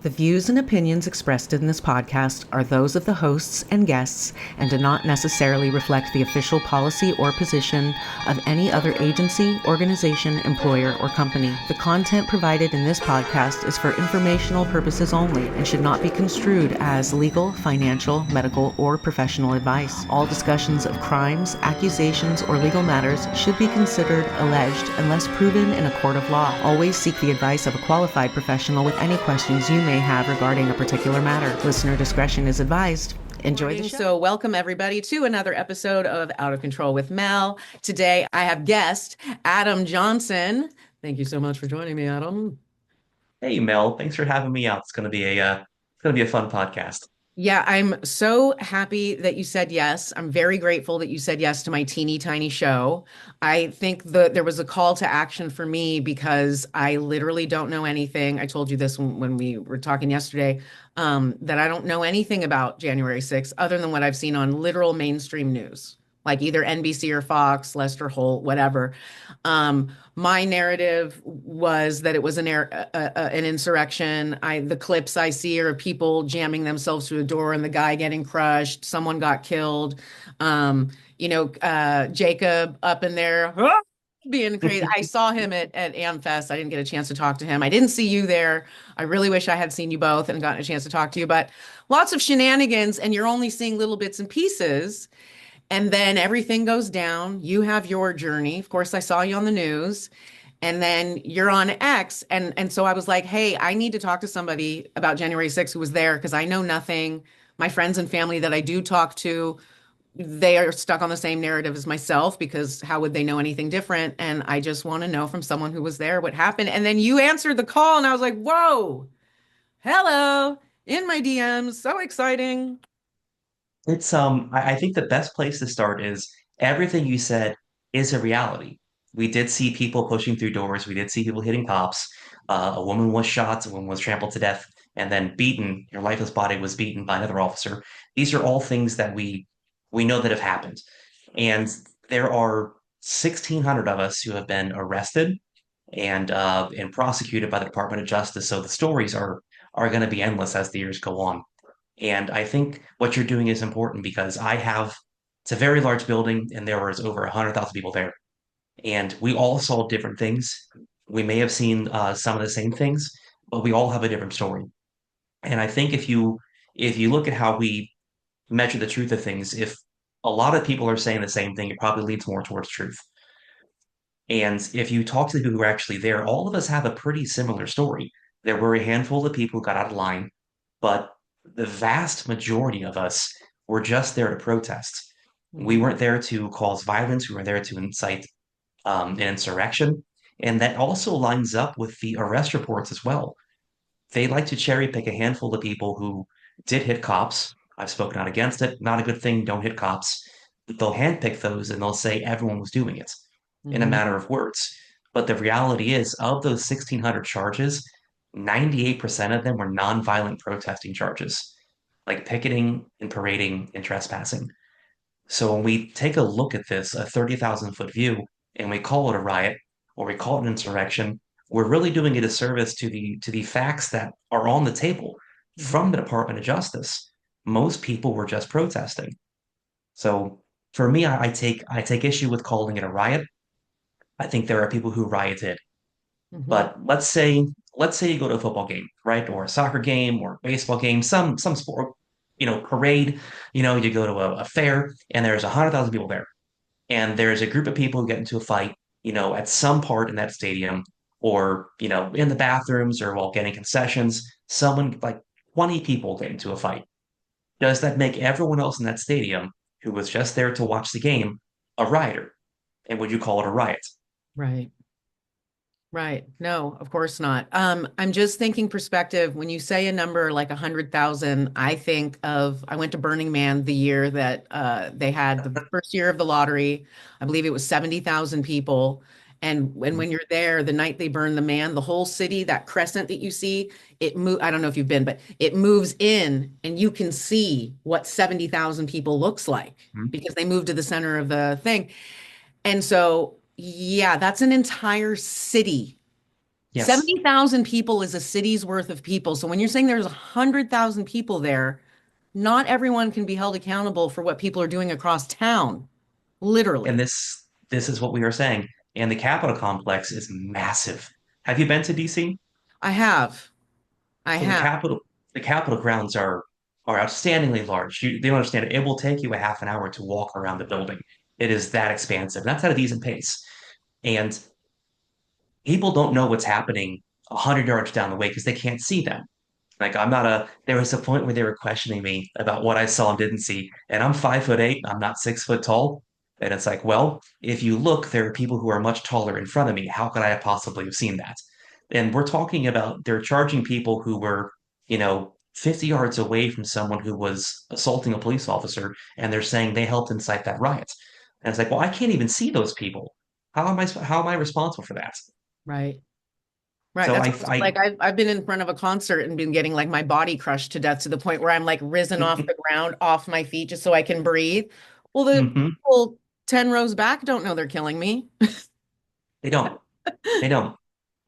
The views and opinions expressed in this podcast are those of the hosts and guests and do not necessarily reflect the official policy or position of any other agency, organization, employer, or company. The content provided in this podcast is for informational purposes only and should not be construed as legal, financial, medical, or professional advice. All discussions of crimes, accusations, or legal matters should be considered alleged unless proven in a court of law. Always seek the advice of a qualified professional with any questions you may have regarding a particular matter. Listener discretion is advised. Enjoy the show. So welcome everybody to another episode of Out of Control with Mel. Today I have guest Adam Johnson. Thank you so much for joining me, Adam. Hey Mel, thanks for having me out. It's gonna be a fun podcast. Yeah, I'm so happy that you said yes. I'm very grateful that you said yes to my teeny tiny show. I think there was a call to action for me because I literally don't know anything. I told you this when we were talking yesterday, that I don't know anything about January 6th other than what I've seen on literal mainstream news, like either NBC or Fox, Lester Holt, whatever. My narrative was that it was an insurrection. The clips I see are people jamming themselves to a door and the guy getting crushed. Someone got killed. Jacob up in there being crazy. I saw him at AmFest. I didn't get a chance to talk to him. I didn't see you there. I really wish I had seen you both and gotten a chance to talk to you, but lots of shenanigans, and you're only seeing little bits and pieces. And then everything goes down. You have your journey. Of course, I saw you on the news. And then you're on X. And so I was like, hey, I need to talk to somebody about January 6th who was there because I know nothing. My friends and family that I do talk to, they are stuck on the same narrative as myself because how would they know anything different? And I just want to know from someone who was there what happened. And then you answered the call and I was like, whoa, hello, in my DMs. So exciting. I think the best place to start is everything you said is a reality. We did see people pushing through doors. We did see people hitting cops. A woman was shot. A woman was trampled to death and then beaten. Her lifeless body was beaten by another officer. These are all things that we know that have happened. And there are 1,600 of us who have been arrested and prosecuted by the Department of Justice. So the stories are going to be endless as the years go on. And I think what you're doing is important because it's a very large building and there was over 100,000 people there. And we all saw different things. We may have seen some of the same things, but we all have a different story. And I think if you look at how we measure the truth of things, if a lot of people are saying the same thing, it probably leads more towards truth. And if you talk to the people who are actually there, all of us have a pretty similar story. There were a handful of people who got out of line, but the vast majority of us were just there to protest. We weren't there to cause violence. We were there to incite an insurrection. And that also lines up with the arrest reports as well. They like to cherry pick a handful of people who did hit cops. I've spoken out against it. Not a good thing. Don't hit cops. They'll handpick those and they'll say everyone was doing it in a Mhm. matter of words. But the reality is, of those 1,600 charges, 98% of them were nonviolent protesting charges, like picketing and parading and trespassing. So when we take a look at this, a 30,000 foot view, and we call it a riot or we call it an insurrection, we're really doing a disservice to the facts that are on the table from the Department of Justice. Most people were just protesting. So for me, I take issue with calling it a riot. I think there are people who rioted. Mhm. But let's say you go to a football game, right? Or a soccer game or a baseball game, some sport, parade, you go to a fair and there's 100,000 people there. And there's a group of people who get into a fight, at some part in that stadium or, in the bathrooms or while getting concessions, someone like 20 people get into a fight. Does that make everyone else in that stadium who was just there to watch the game a rioter? And would you call it a riot? Right. Right. No, of course not. I'm just thinking perspective. When you say a number like 100,000, I went to Burning Man the year that they had the first year of the lottery. I believe it was 70,000 people. And when you're there, the night they burn the man, the whole city, that crescent that you see, I don't know if you've been, but it moves in and you can see what 70,000 people looks like because they move to the center of the thing. And so, yeah, that's an entire city Yes. 70,000 people is a city's worth of people. So when you're saying there's 100,000 people there, not everyone can be held accountable for what people are doing across town, And literally. this is what we are saying. And the Capitol complex is massive. Have you been to DC? I have. I So have. The Capitol grounds are outstandingly large. They don't understand it. It will take you a half an hour to walk around the building. It is that expansive. And that's at a decent pace. And people don't know what's happening 100 yards down the way because they can't see them. Like I'm not a. There was a point where they were questioning me about what I saw and didn't see, and I'm 5'8". I'm not 6 foot tall, and it's like, well, if you look, there are people who are much taller in front of me. How could I have possibly have seen that? And we're talking about they're charging people who were, 50 yards away from someone who was assaulting a police officer, and they're saying they helped incite that riot. And it's like, well, I can't even see those people. How am I responsible for that? Right. Right. So That's I almost I like I've been in front of a concert and been getting like my body crushed to death to the point where I'm like risen off the ground, off my feet just so I can breathe. Well, the Mhm. people 10 rows back don't know they're killing me. They don't. They don't.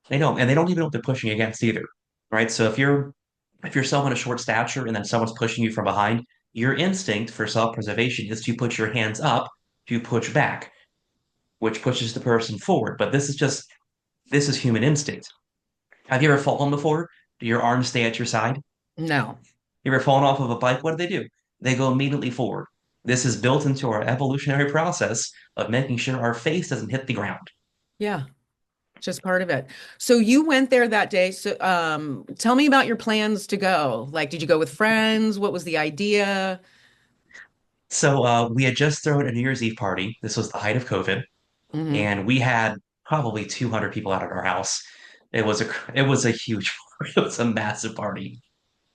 They don't, and they don't even know what they're pushing against either, right? So if you're someone of short stature and then someone's pushing you from behind, your instinct for self-preservation is to put your hands up to push back, which pushes the person forward. But this is human instinct. Have you ever fallen before? Do your arms stay at your side? No. You ever fallen off of a bike? What do? They go immediately forward. This is built into our evolutionary process of making sure our face doesn't hit the ground. Yeah. Just part of it. So you went there that day. So tell me about your plans to go. Like, did you go with friends? What was the idea? So we had just thrown a New Year's Eve party. This was the height of COVID, Hmm. and we had probably 200 people out at our house. It was a huge it was a massive party.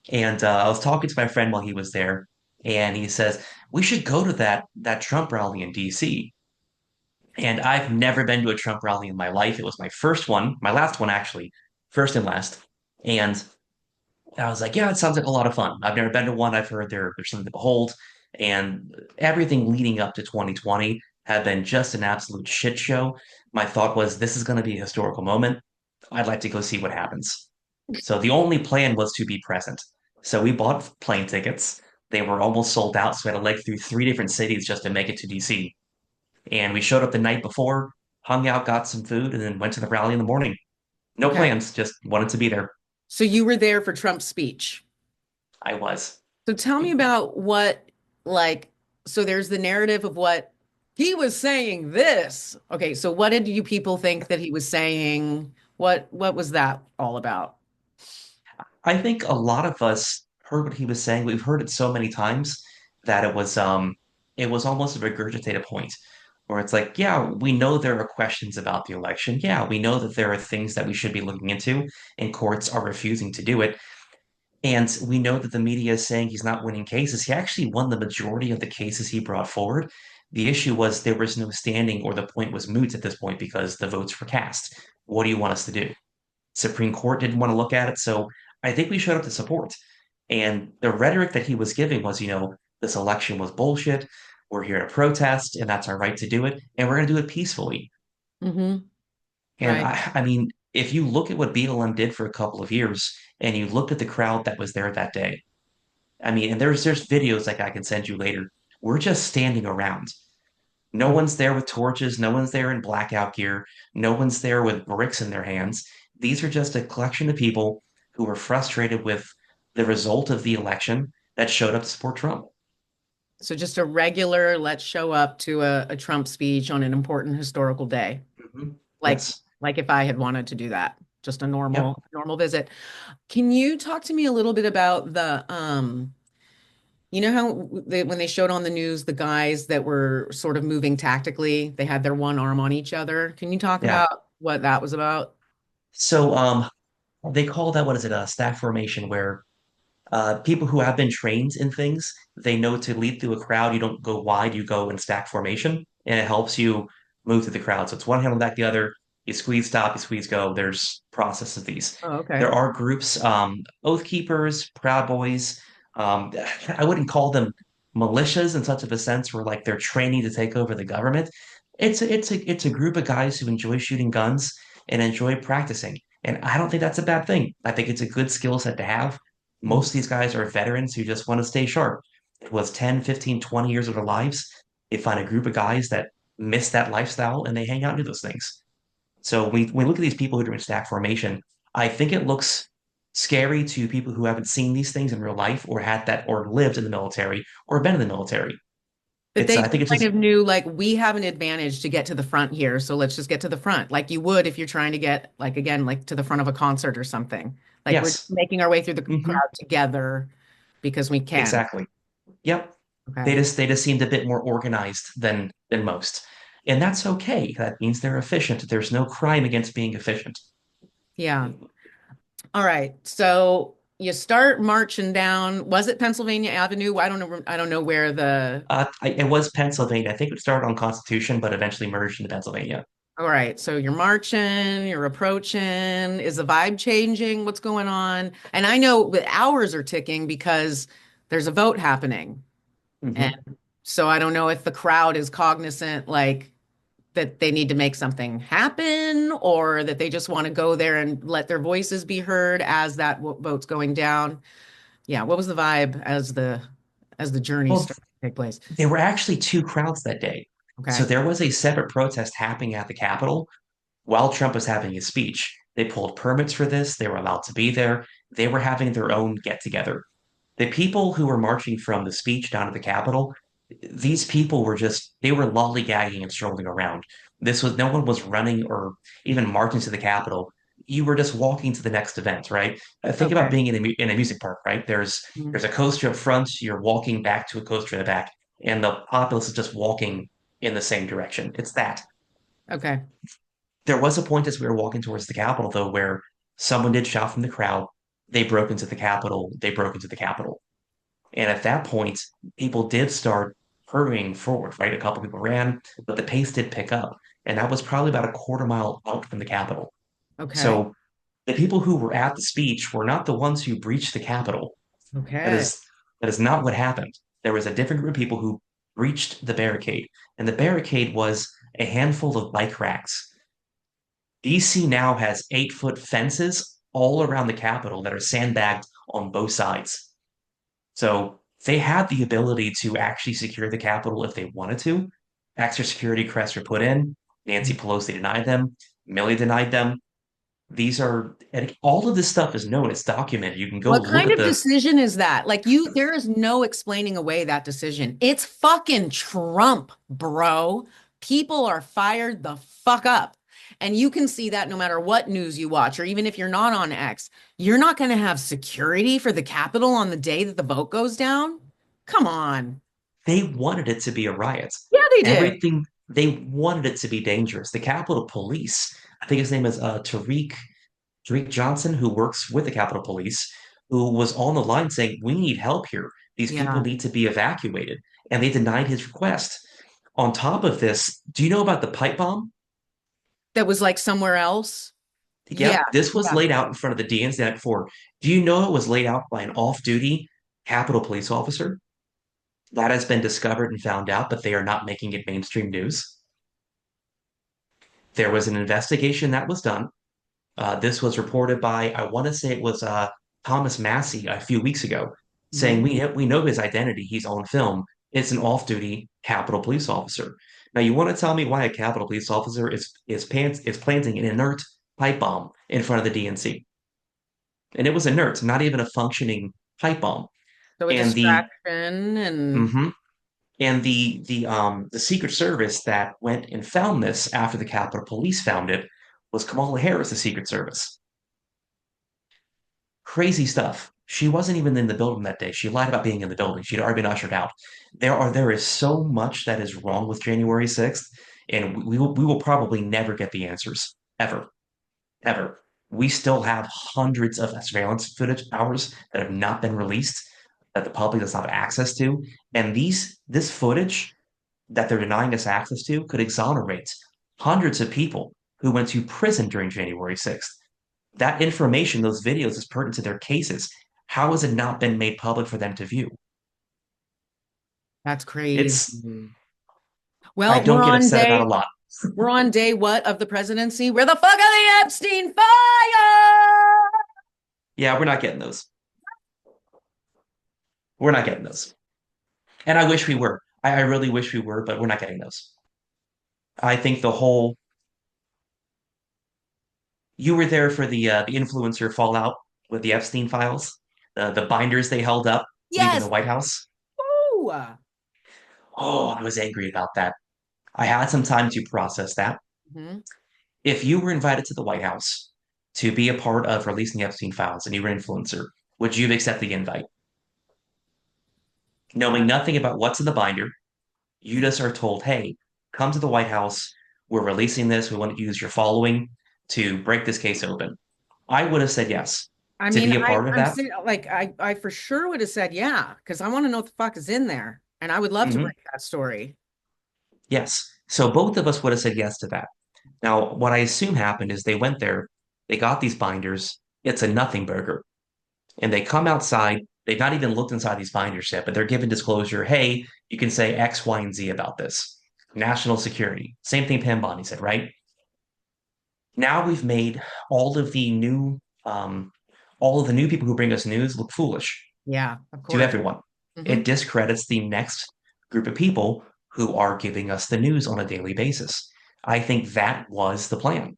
And I was talking to my friend while he was there, and he says we should go to that Trump rally in DC. And I've never been to a Trump rally in my life. It was my first one, my last one actually, first and last. And I was like, yeah, it sounds like a lot of fun. I've never been to one. I've heard there's something to behold. And everything leading up to 2020 had been just an absolute shit show. My thought was, this is going to be a historical moment. I'd like to go see what happens. So the only plan was to be present. So we bought plane tickets. They were almost sold out. So we had to leg through three different cities just to make it to DC. And we showed up the night before, hung out, got some food, and then went to the rally in the morning. No Okay. plans, just wanted to be there. So you were there for Trump's speech. I was. So tell me about like, so there's the narrative of what he was saying this. Okay, so what did you people think that he was saying? What was that all about? I think a lot of us heard what he was saying. We've heard it so many times that it was almost a regurgitated point where it's like, yeah, we know there are questions about the election. Yeah, we know that there are things that we should be looking into, and courts are refusing to do it. And we know that the media is saying he's not winning cases. He actually won the majority of the cases he brought forward. The issue was there was no standing, or the point was moot at this point because the votes were cast. What do you want us to do? Supreme Court didn't want to look at it. So I think we showed up to support. And the rhetoric that he was giving was, this election was bullshit. We're here to protest, and that's our right to do it. And we're going to do it peacefully. Hmm. And Right. I mean, if you look at what BLM did for a couple of years and you looked at the crowd that was there that day, I mean, and there's videos like I can send you later. We're just standing around. No Mhm. one's there with torches. No one's there in blackout gear. No one's there with bricks in their hands. These are just a collection of people who were frustrated with the result of the election that showed up to support Trump. So just a regular, let's show up to a Trump speech on an important historical day. Mhm. Like Yes. like if I had wanted to do that, just a Yep. normal visit. Can you talk to me a little bit about the you know how when they showed on the news the guys that were sort of moving tactically, they had their one arm on each other. Can you talk Yeah. about what that was about? So they call that, what is it, a stack formation, where people who have been trained in things, they know to lead through a crowd. You don't go wide, you go in stack formation, and it helps you move through the crowd. So it's one hand on back the other. You squeeze, stop, you squeeze, go. There's process of these. Oh, okay. There are groups, Oath Keepers, Proud Boys. Um, I wouldn't call them militias in such of a sense where like they're training to take over the government. It's a group of guys who enjoy shooting guns and enjoy practicing. And I don't think that's a bad thing. I think it's a good skill set to have. Mhm. Most of these guys are veterans who just want to stay sharp. It was 10, 15, 20 years of their lives. They find a group of guys that miss that lifestyle and they hang out and do those things. So we look at these people who are doing stack formation. I think it looks scary to people who haven't seen these things in real life or had that or lived in the military or been in the military. But they I just think it's kind just of knew like we have an advantage to get to the front here, so let's just get to the front, like you would if you're trying to get like again like to the front of a concert or something. Like we're just yes. making our way through the Hmm. crowd together because we can. Exactly. Yep. Okay. They just seemed a bit more organized than most. And that's okay. That means they're efficient. There's no crime against being efficient. Yeah. All right. So you start marching down. Was it Pennsylvania Avenue? I don't know. I don't know where the. It was Pennsylvania. I think it started on Constitution, but eventually merged into Pennsylvania. All right. So you're marching, you're approaching. Is the vibe changing? What's going on? And I know the hours are ticking because there's a vote happening. And Hmm. so I don't know if the crowd is cognizant, like that they need to make something happen or that they just want to go there and let their voices be heard as that vote's going down. Yeah, what was the vibe as the journey Well, started to take place? there were actually two crowds that day. So Okay. there was a separate protest happening at the Capitol while Trump was having his speech. They pulled permits for this. They were allowed to be there. They were having their own get together. The people who were marching from the speech down to the Capitol, these people were just, they were lollygagging and strolling around. This was, no one was running or even marching to the Capitol. You were just walking to the next event, right? Think about Okay. being in a music park, right? Mhm. There's a coaster up front, you're walking back to a coaster in the back, and the populace is just walking in the same direction. It's that. Okay. There was a point as we were walking towards the Capitol, though, where someone did shout from the crowd, they broke into the Capitol, they broke into the Capitol. And at that point, people did start hurrying forward, right? A couple people ran, but the pace did pick up. And that was probably about a quarter mile out from the Capitol. Okay. So the people who were at the speech were not the ones who breached the Capitol. That Okay. is that is not what happened. There was a different group of people who breached the barricade. And the barricade was a handful of bike racks. DC now has 8-foot fences all around the Capitol that are sandbagged on both sides. So they had the ability to actually secure the Capitol if they wanted to. Extra security crests were put in. Nancy Pelosi denied them. Milley denied them. These are and all of this stuff is known. It's documented. You can go What look kind at of the. decision is that? Like there is no explaining away that decision. It's fucking Trump, bro. People are fired the fuck up. And you can see that no matter what news you watch, or even if you're not on X, you're not going to have security for the Capitol on the day that the vote goes down. Come on. They wanted it to be a riot. Yeah, they did. Everything they wanted it to be dangerous. The Capitol Police, I think his name is Tarik Johnson, who works with the Capitol Police, who was on the line saying, "We need help here. These people Yeah. need to be evacuated." And they denied his request. On top of this, do you know about the pipe bomb? That was like somewhere else. Yeah. Yep, this was Yeah. laid out in front of the DNC the night before. Do you know it was laid out by an off-duty Capitol Police officer? That has been discovered and found out, but they are not making it mainstream news. There was an investigation that was done. This was reported by, I want to say it was Thomas Massie a few weeks ago, saying Mhm. we know his identity. He's on film. It's an off-duty Capitol Police officer. Now, you want to tell me why a Capitol Police officer is planting an inert pipe bomb in front of the DNC? And it was inert, not even a functioning pipe bomb. So a And the distraction and mhm. And the Secret Service that went and found this after the Capitol Police found it was Kamala Harris, the Secret Service. Crazy stuff. She wasn't even in the building that day. She lied about being in the building. She'd already been ushered out. There is so much that is wrong with January 6th, and we will probably never get the answers ever, ever. We still have hundreds of surveillance footage hours that have not been released that the public does not have access to, and this footage that they're denying us access to could exonerate hundreds of people who went to prison during January 6th. That information, those videos, is pertinent to their cases. How has it not been made public for them to view? that's crazy. It's, I Well, don't we're get on upset about a day lot. We're on day what of the presidency? Where the fuck are the Epstein files? Yeah, we're not getting those. We're not getting those. And I wish we were. I really wish we were, but we're not getting those. I think the whole you were there for the influencer fallout with the Epstein files, the binders they held up leaving the Yes. White House. Ooh. Oh, I was angry about that. I had some time to process that. Mhm. If you were invited to the White House to be a part of releasing the Epstein files and you were an influencer, would you have accepted the invite? Knowing nothing about what's in the binder, you just are told, hey, come to the White House. We're releasing this. We want to use your following to break this case open. I would have said yes I to mean, be a part of I'm that. saying like I for sure would have said yeah, because I want to know what the fuck is in there. And I would love to Mhm. break that story. Yes. So both of us would have said yes to that. Now, what I assume happened is they went there, they got these binders. It's a nothing burger. And they come outside. They've not even looked inside these binders yet, but they're given disclosure. Hey, you can say X, Y, and Z about this. National security. Same thing Pam Bondi said, right? Now we've made all of the new all of the new people who bring us news look foolish Yeah, of to course. everyone. Hmm. It discredits the next group of people who are giving us the news on a daily basis. I think that was the plan.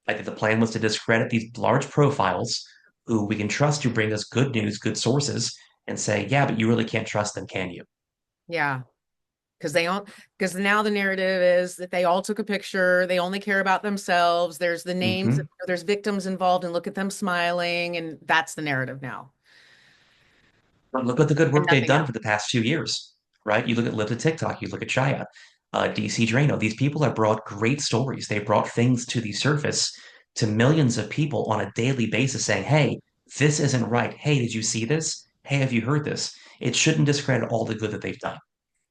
I think the plan was to discredit these large profiles who we can trust to bring us good news, good sources, and say, yeah, but you really can't trust them, can you? Yeah. Because they all because now the narrative is that they all took a picture, they only care about themselves. There's the names, Hmm. there's victims involved, and look at them smiling, and that's the narrative now. But look at the good And work they've nothing done else. for the past few years, right? You look at Live to TikTok, you look at Chaya, DC Drano. These people have brought great stories. They brought things to the surface to millions of people on a daily basis saying, hey, this isn't right. Hey, did you see this? Hey, have you heard this? It shouldn't discredit all the good that they've done.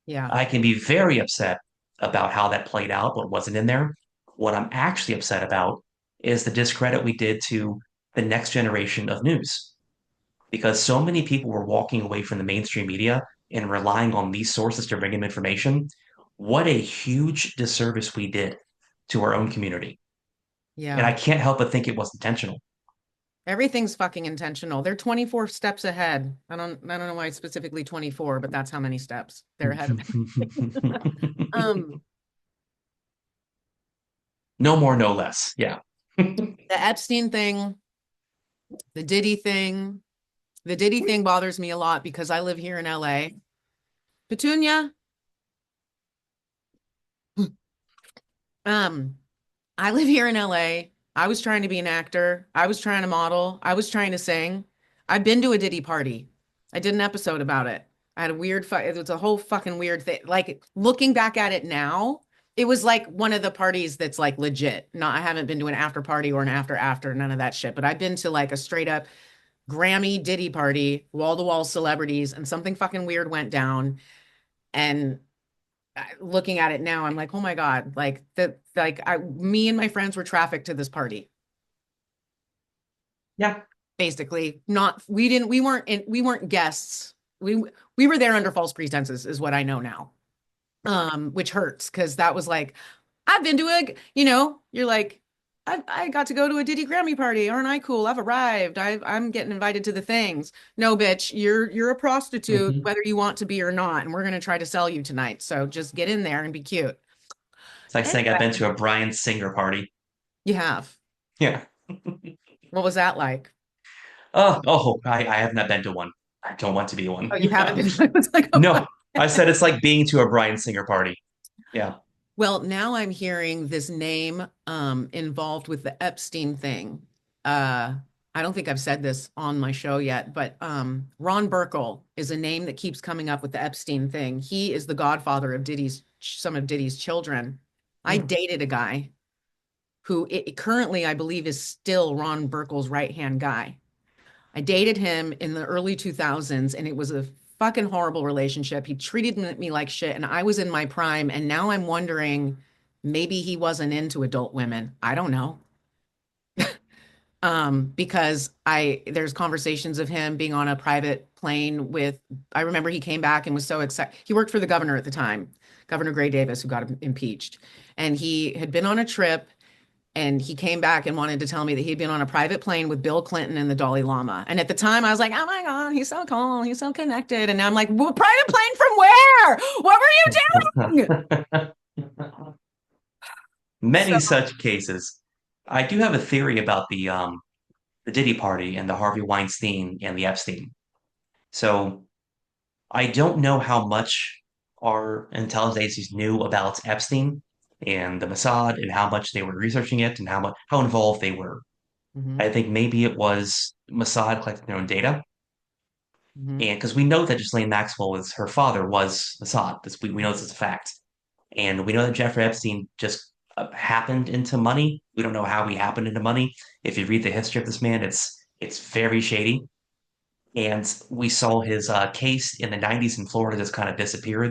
Yeah. I can be very upset about how that played out, what wasn't in there. What I'm actually upset about is the discredit we did to the next generation of news because so many people were walking away from the mainstream media and relying on these sources to bring them information. What a huge disservice we did to our own community. And I Yeah. can't help but think it was intentional. Everything's fucking intentional. They're 24 steps ahead. I don't know why it's specifically 24, but that's how many steps they're ahead of it. Um, No more, no less. Yeah. the Epstein thing, the Diddy thing, the Diddy thing bothers me a lot because I live here in LA. Petunia, um, I live here in LA. I was trying to be an actor. I was trying to model. I was trying to sing. I've been to a Diddy party. I did an episode about it. I had a weird fight. It was a whole fucking weird thing. Like looking back at it now, it was like one of the parties that's like legit. No, I haven't been to an after party or an after, none of that shit. But I've been to like a straight up Grammy Diddy party, wall to wall celebrities, and something fucking weird went down. And looking at it now, I'm like, oh my God, like that, me and my friends were trafficked to this party. Yeah. Basically, not, we weren't guests. We were there under false pretenses, is what I know now. Which hurts because that was like, I've been to you're like, I got to go to a Diddy Grammy party. Aren't I cool? I've arrived. I'm getting invited to the things. No, bitch, you're a prostitute, Mhm. whether you want to be or not, and we're gonna try to sell you tonight. So just get in there and be cute. It's like saying I've been Anyway, to a Brian Singer party. you have. Yeah. What was that like? I have not been to one. I don't want to be Oh, one. you haven't Yeah. been. I was like, oh, No, I said it's like being to a Brian Singer party. Yeah. well, now I'm hearing this name involved with the Epstein thing. Uh, I don't think I've said this on my show yet, but Ron Burkle is a name that keeps coming up with the Epstein thing. He is the godfather of some of Diddy's children. I Hmm. dated a guy who currently, I believe, is still Ron Burkle's right-hand guy. I dated him in the early 2000s, and it was a fucking horrible relationship. He treated me like shit, and I was in my prime. And now I'm wondering maybe he wasn't into adult women. I don't know. Because there's conversations of him being on a private plane with, I remember he came back and was so excited. He worked for the governor at the time, Governor Gray Davis, who got impeached. And he had been on a trip and he came back and wanted to tell me that he'd been on a private plane with Bill Clinton and the Dalai Lama. And at the time I was like, oh my God, he's so cool. He's so connected. And now I'm like, well, private plane from where? What were you doing? So, Many such cases. I do have a theory about the Diddy party and the Harvey Weinstein and the Epstein. So I don't know how much our intelligence agencies knew about Epstein and the Mossad and how much they were researching it and how involved they were. mhm, I think maybe it was Mossad collecting their own data. mhm, And because we know that Ghislaine Maxwell was her father was Mossad. We know this is a fact. And we know that Jeffrey Epstein just happened into money. We don't know how he happened into money. If you read the history of this man, it's very shady. And we saw his case in the 90s in Florida just kind of disappear.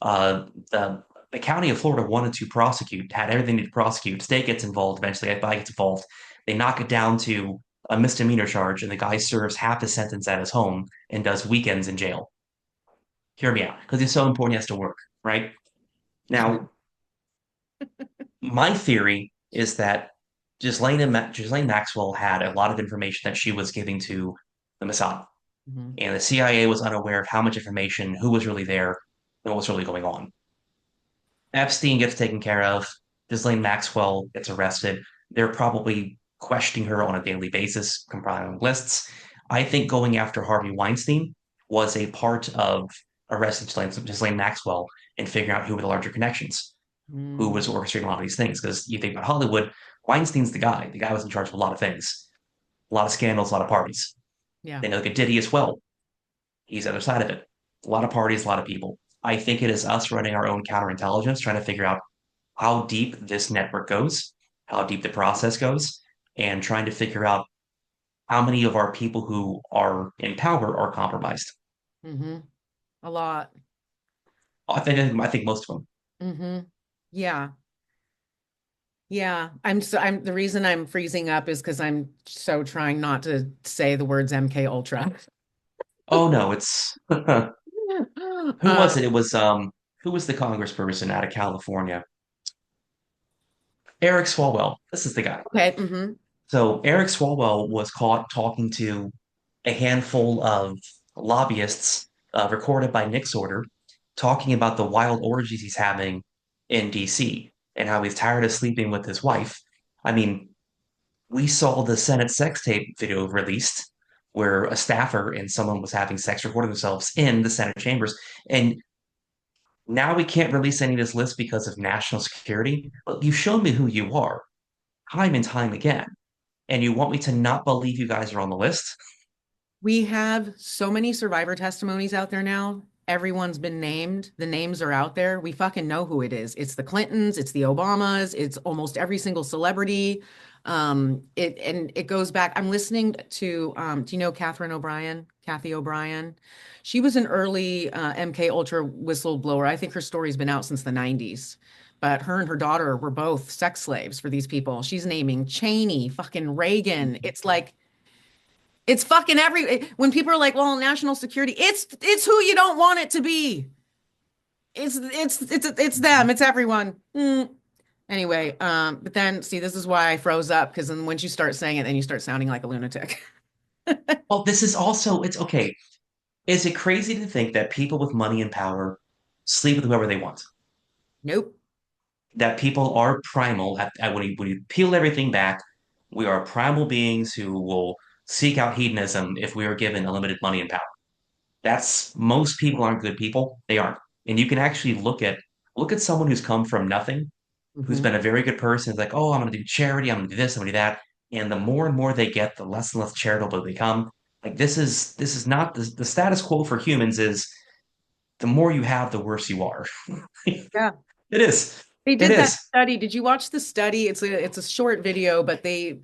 Uh, the the county of Florida wanted to prosecute, had everything to prosecute. State gets involved eventually. FBI gets involved. They knock it down to a misdemeanor charge, and the guy serves half his sentence at his home and does weekends in jail. Hear me out, because it's so important he has to work, right? Now, my theory is that Ghislaine Maxwell had a lot of information that she was giving to the Mossad, mhm. and the CIA was unaware of how much information, who was really there, and what was really going on. Epstein gets taken care of. Ghislaine Maxwell gets arrested. They're probably questioning her on a daily basis, compiling lists. I think going after Harvey Weinstein was a part of arresting Ghislaine Maxwell and figuring out who were the larger connections, who Mm, was orchestrating a lot of these things. Because you think about Hollywood, Weinstein's the guy. The guy was in charge of a lot of things, a lot of scandals, a lot of parties. yeah. They know look at Diddy as well. He's the other side of it. A lot of parties, a lot of people. I think it is us running our own counterintelligence, trying to figure out how deep this network goes, how deep the process goes, and trying to figure out how many of our people who are in power are compromised. Hmm. A lot. I think most of them. Hmm. Yeah. Yeah. I'm the reason I'm freezing up is because I'm so trying not to say the words MK Ultra. Oh no, it's who Uh, was it? It was who was the congressperson out of California? Eric Swalwell. This is the guy. okay. Hmm. So Eric Swalwell was caught talking to a handful of lobbyists, recorded by Nick Sortor, talking about the wild orgies he's having in DC and how he's tired of sleeping with his wife. I mean, we saw the Senate sex tape video released where a staffer and someone was having sex recording themselves in the Senate chambers. And now we can't release any of this list because of national security. But you showed me who you are time and time again. And you want me to not believe you guys are on the list? We have so many survivor testimonies out there now. Everyone's been named. The names are out there. We fucking know who it is. It's the Clintons, it's the Obamas, it's almost every single celebrity. It goes back. I'm listening to do you know Catherine O'Brien? Cathy O'Brien. She was an early MK Ultra whistleblower. I think her story's been out since the 90s. But her and her daughter were both sex slaves for these people. She's naming Cheney, fucking Reagan. It's fucking when people are like, well, national security, it's who you don't want it to be. It's them, it's everyone. Anyway, but then see, this is why I froze up because then once you start saying it, then you start sounding like a lunatic. Well, this is also, it's okay. Is it crazy to think that people with money and power sleep with whoever they want? Nope. That people are primal when you peel everything back, we are primal beings who will seek out hedonism if we are given unlimited money and power. That's most people aren't good people. They aren't. And you can actually look at someone who's come from nothing, who's Hmm. been a very good person, is like, oh, I'm gonna do charity, I'm gonna do this, I'm gonna do that. And the more and more they get, the less and less charitable they become. Like this is not the status quo for humans is the more you have, the worse you are. Yeah. It is. They It did that is. study. Did you watch the study? It's a short video, but they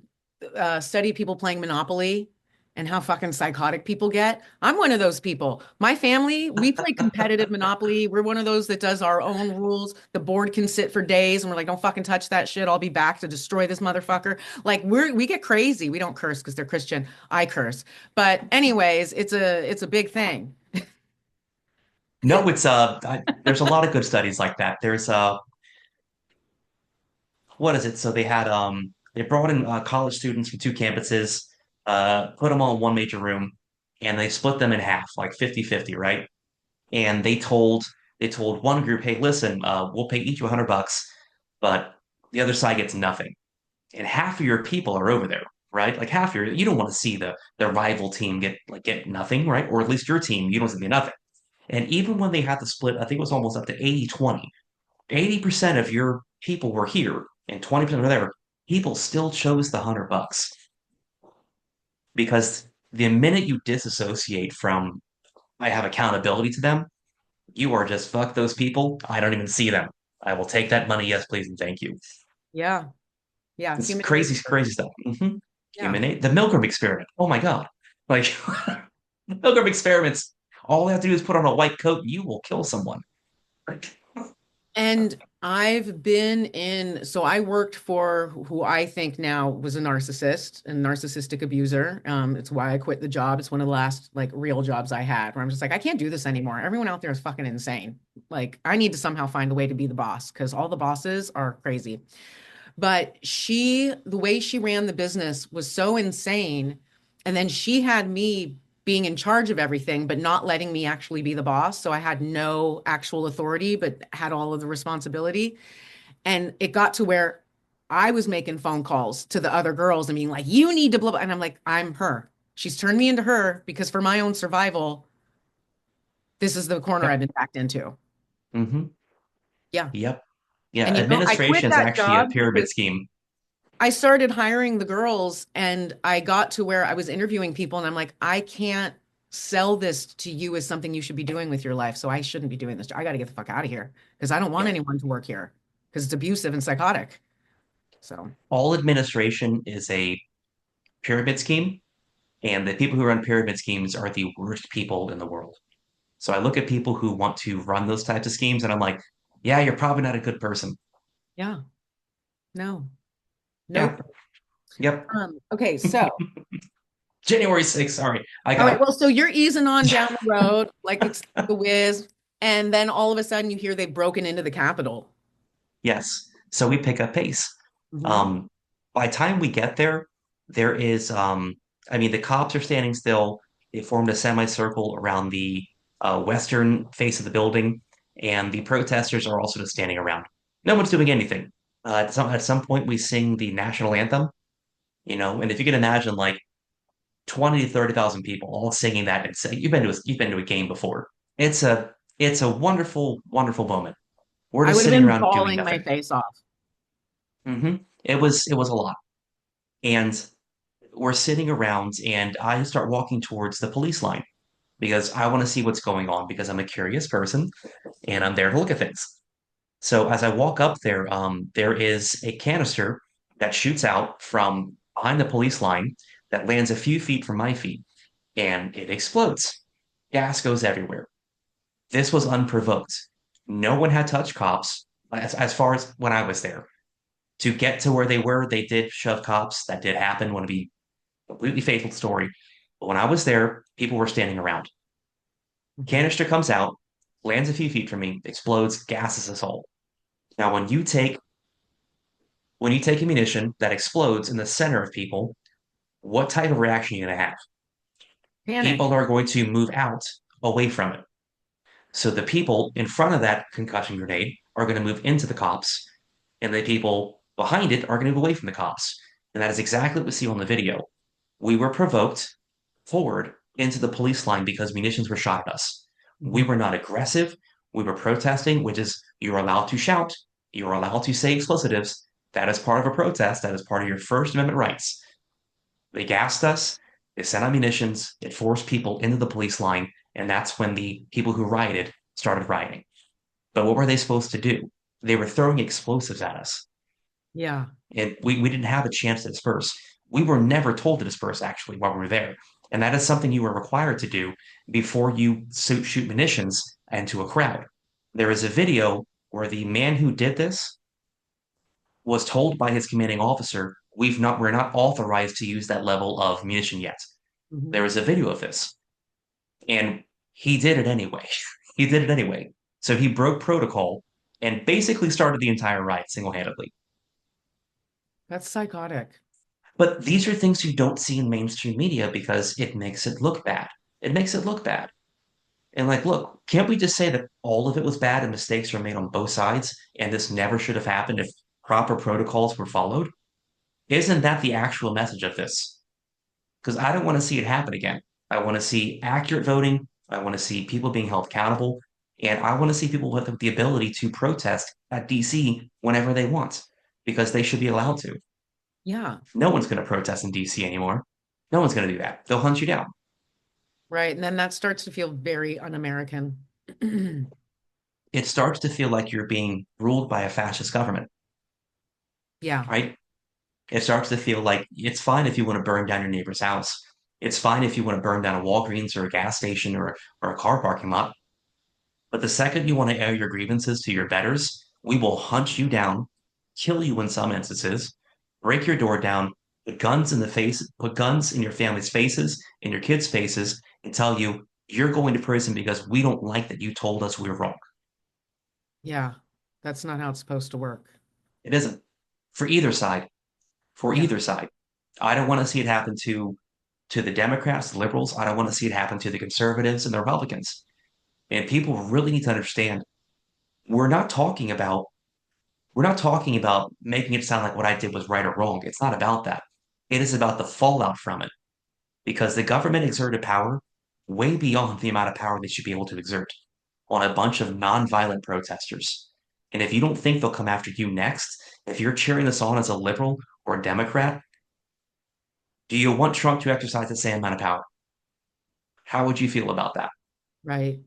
study people playing Monopoly. and how fucking psychotic people get. I'm one of those people. My family, we play competitive Monopoly. We're one of those that does our own rules. The board can sit for days and we're like, don't fucking touch that shit. I'll be back to destroy this motherfucker. Like we get crazy. We don't curse because they're Christian. I curse. But anyways, it's a big thing. No, there's a lot of good studies like that. There's what is it? So they brought in college students from two campuses, put them all in one major room, and they split them in half, like 50-50, right? And they told one group, hey, listen, we'll pay each $100, but the other side gets nothing. And half of your people are over there, right? Like you don't want to see the rival team get nothing, right? Or at least your team, you don't want to see nothing. And even when they had to split, I think it was almost up to 80-20. 80% of your people were here and 20% were there. People still chose the $100 because the minute you disassociate from I have accountability to them, you are just fuck those people. I don't even see them. I will take that money, yes, please, and thank you. Yeah. Yeah. It's Human crazy, nature. crazy stuff. Yeah. The Milgram experiment. Oh my God. Like the Milgram experiments, all they have to do is put on a white coat and you will kill someone. Like, And I've been in, so I worked for who I think now was a narcissist and narcissistic abuser. It's why I quit the job. It's one of the last like real jobs I had where I'm just like, I can't do this anymore. Everyone out there is fucking insane. Like, I need to somehow find a way to be the boss because all the bosses are crazy. But the way she ran the business was so insane. And then she had me being in charge of everything, but not letting me actually be the boss. So I had no actual authority, but had all of the responsibility. And it got to where I was making phone calls to the other girls and being like, you need to blah, blah. And I'm like, I'm her. She's turned me into her because for my own survival, this is the corner I've yep. been backed into. hmm Yeah. Yep. Yeah. And I quit Administration is that actually a job pyramid because scheme. I started hiring the girls and I got to where I was interviewing people and I'm like, I can't sell this to you as something you should be doing with your life. So I shouldn't be doing this. I got to get the fuck out of here because I don't want Yep. anyone to work here because it's abusive and psychotic. So, All administration is a pyramid scheme, and the people who run pyramid schemes are the worst people in the world. So I look at people who want to run those types of schemes and I'm like, yeah, you're probably not a good person. yeah, no, Yeah. nope. Yep. Okay, so, January 6th. Sorry. I all right, got well, so you're easing on down the road like it's the whiz, and then all of a sudden you hear they've broken into the Capitol. yes. So we pick up pace. Hmm. Um, by the time we get there, there is I mean the cops are standing still. They formed a semicircle around the western face of the building, and the protesters are also just standing around. No one's doing anything. At some point we sing the national anthem, and if you can imagine like 20 to 30,000 people all singing that and say you've been to a game before. It's a wonderful, wonderful moment. We're I just would have sitting been around doing bawling my nothing. face off. It was a lot. And we're sitting around and I start walking towards the police line because I want to see what's going on because I'm a curious person and I'm there to look at things. So as I walk up there, there is a canister that shoots out from behind the police line that lands a few feet from my feet and it explodes. Gas goes everywhere. This was unprovoked. No one had touched cops as far as when I was there. To get to where they were, they did shove cops. That did happen. Want to be completely faithful story. But when I was there, people were standing around. Mhm. Canister comes out, lands a few feet from me, explodes, gases us all. Now, when you take ammunition that explodes in the center of people, what type of reaction are you going to have? People Panic. are going to move out away from it. So the people in front of that concussion grenade are going to move into the cops, and the people behind it are going to move away from the cops. And that is exactly what we see on the video. We were provoked forward into the police line because munitions were shot at us. We Mhm. were not aggressive. We were protesting, which is you're allowed to shout, you're allowed to say explicitives. That is part of a protest. That is part of your First Amendment rights. They gassed us. They sent out munitions. It forced people into the police line. And that's when the people who rioted started rioting. But what were they supposed to do? They were throwing explosives at us. Yeah. And we didn't have a chance to disperse. We were never told to disperse, actually, while we were there. And that is something you are required to do before you shoot munitions into a crowd. There is a video where the man who did this was told by his commanding officer, we're not authorized to use that level of munition yet. Mhm. There is a video of this. And he did it anyway. He did it anyway. So he broke protocol and basically started the entire riot single-handedly. That's psychotic. But these are things you don't see in mainstream media because it makes it look bad. It makes it look bad. And like, look, can't we just say that all of it was bad and mistakes were made on both sides and this never should have happened if proper protocols were followed? Isn't that the actual message of this? Because I don't want to see it happen again. I want to see accurate voting. I want to see people being held accountable. And I want to see people with the ability to protest at DC whenever they want because they should be allowed to. Yeah. No one's going to protest in DC anymore. No one's going to do that. They'll hunt you down. Right. And then that starts to feel very un-American. It starts to feel like you're being ruled by a fascist government, Yeah. right? It starts to feel like it's fine if you want to burn down your neighbor's house. It's fine if you want to burn down a Walgreens or a gas station or a car parking lot. But the second you want to air your grievances to your betters, we will hunt you down, kill you in some instances, break your door down, put guns in your family's faces, in your kids' faces, and tell you you're going to prison because we don't like that you told us we were wrong. Yeah. That's not how it's supposed to work. It isn't for either side. For Yeah. either side. I don't want to see it happen to the Democrats, the liberals. I don't want to see it happen to the conservatives and the Republicans. And people really need to understand we're not talking about we're not talking about making it sound like what I did was right or wrong. It's not about that. It is about the fallout from it because the government exerted power way beyond the amount of power they should be able to exert on a bunch of nonviolent protesters. And if you don't think they'll come after you next, if you're cheering this on as a liberal or a Democrat, do you want Trump to exercise the same amount of power? How would you feel about that? Right.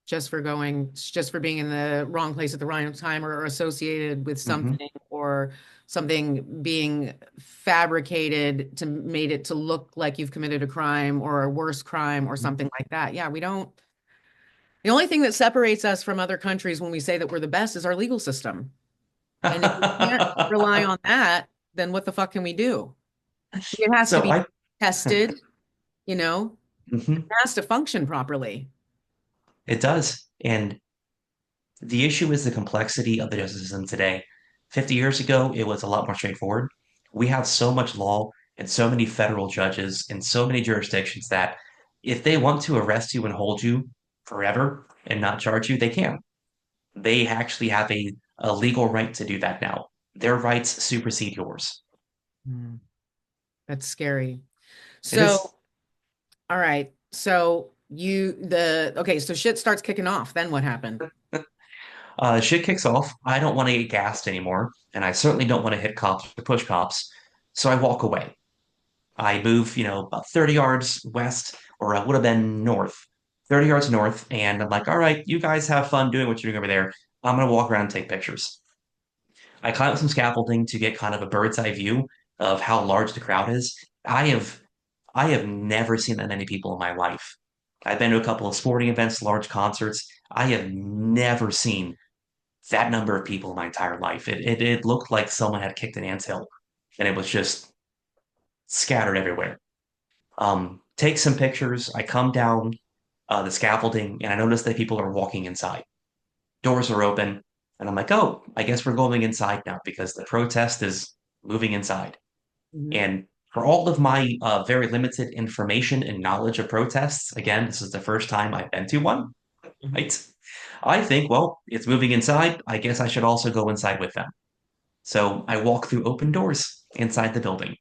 Just for being in the wrong place at the wrong time or associated with Hmm. something or something being fabricated to made it to look like you've committed a crime or a worse crime or something like that. Yeah, we don't. The only thing that separates us from other countries when we say that we're the best is our legal system. And if we can't rely on that, then what the fuck can we do? It has to So be I, tested, you know, it Mhm. has to function properly. It does. And the issue is the complexity of the justice system today. 50 years ago, it was a lot more straightforward. We have so much law and so many federal judges in so many jurisdictions that if they want to arrest you and hold you forever and not charge you, they can. They actually have a legal right to do that now. Their rights supersede yours. Hmm. That's scary. It So, is. all right. Okay, so shit starts kicking off. Then what happened? Shit kicks off. I don't want to get gassed anymore, and I certainly don't want to hit cops or push cops. So I walk away. I move, about 30 yards west, or it would have been north, 30 yards north, and I'm like, all right, you guys have fun doing what you're doing over there. I'm gonna walk around and take pictures. I climb up some scaffolding to get kind of a bird's eye view of how large the crowd is. I have I have never seen that many people in my life. I've been to a couple of sporting events, large concerts. I have never seen that number of people in my entire life. It looked like someone had kicked an anthill and it was just scattered everywhere. Take some pictures. I come down the scaffolding and I notice that people are walking inside. Doors are open, and I'm like, oh, I guess we're going inside now because the protest is moving inside. Mhm. And for all of my very limited information and knowledge of protests, again, this is the first time I've been to one, Mhm. right? I think, well, it's moving inside. I guess I should also go inside with them. So I walk through open doors inside the building.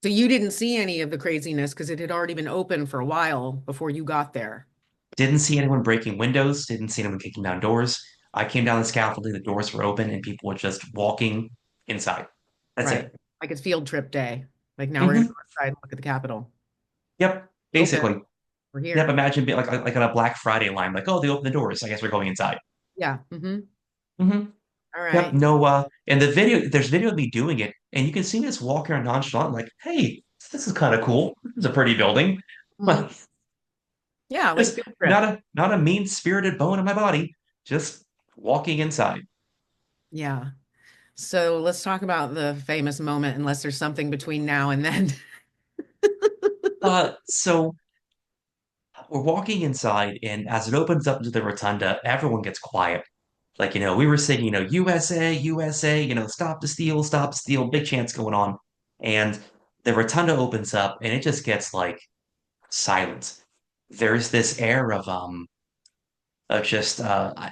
So you didn't see any of the craziness because it had already been open for a while before you got there. Didn't see anyone breaking windows, didn't see anyone kicking down doors. I came down the scaffolding, the doors were open, and people were just walking inside. That's Right. it. Like it's field trip day. Like now we're gonna Hmm. go outside and look at the Capitol. Yep, Open. basically. We're Yep, here. imagine being like on a Black Friday line, like, oh, they opened the doors. I guess we're going inside. Yeah. Hmm. All Yep, right. no, and there's video of me doing it, and you can see me just walking around nonchalant, like, hey, this is kind of cool. It's a pretty building. Mhm. Yeah, like Just field trip. not a mean-spirited bone in my body. Just walking inside. Yeah. So let's talk about the famous moment, unless there's something between now and then. So we're walking inside, and as it opens up into the rotunda, everyone gets quiet. Like, we were singing, USA, USA, stop the steal, big chants going on. And the rotunda opens up and it just gets like silent. There's this air of just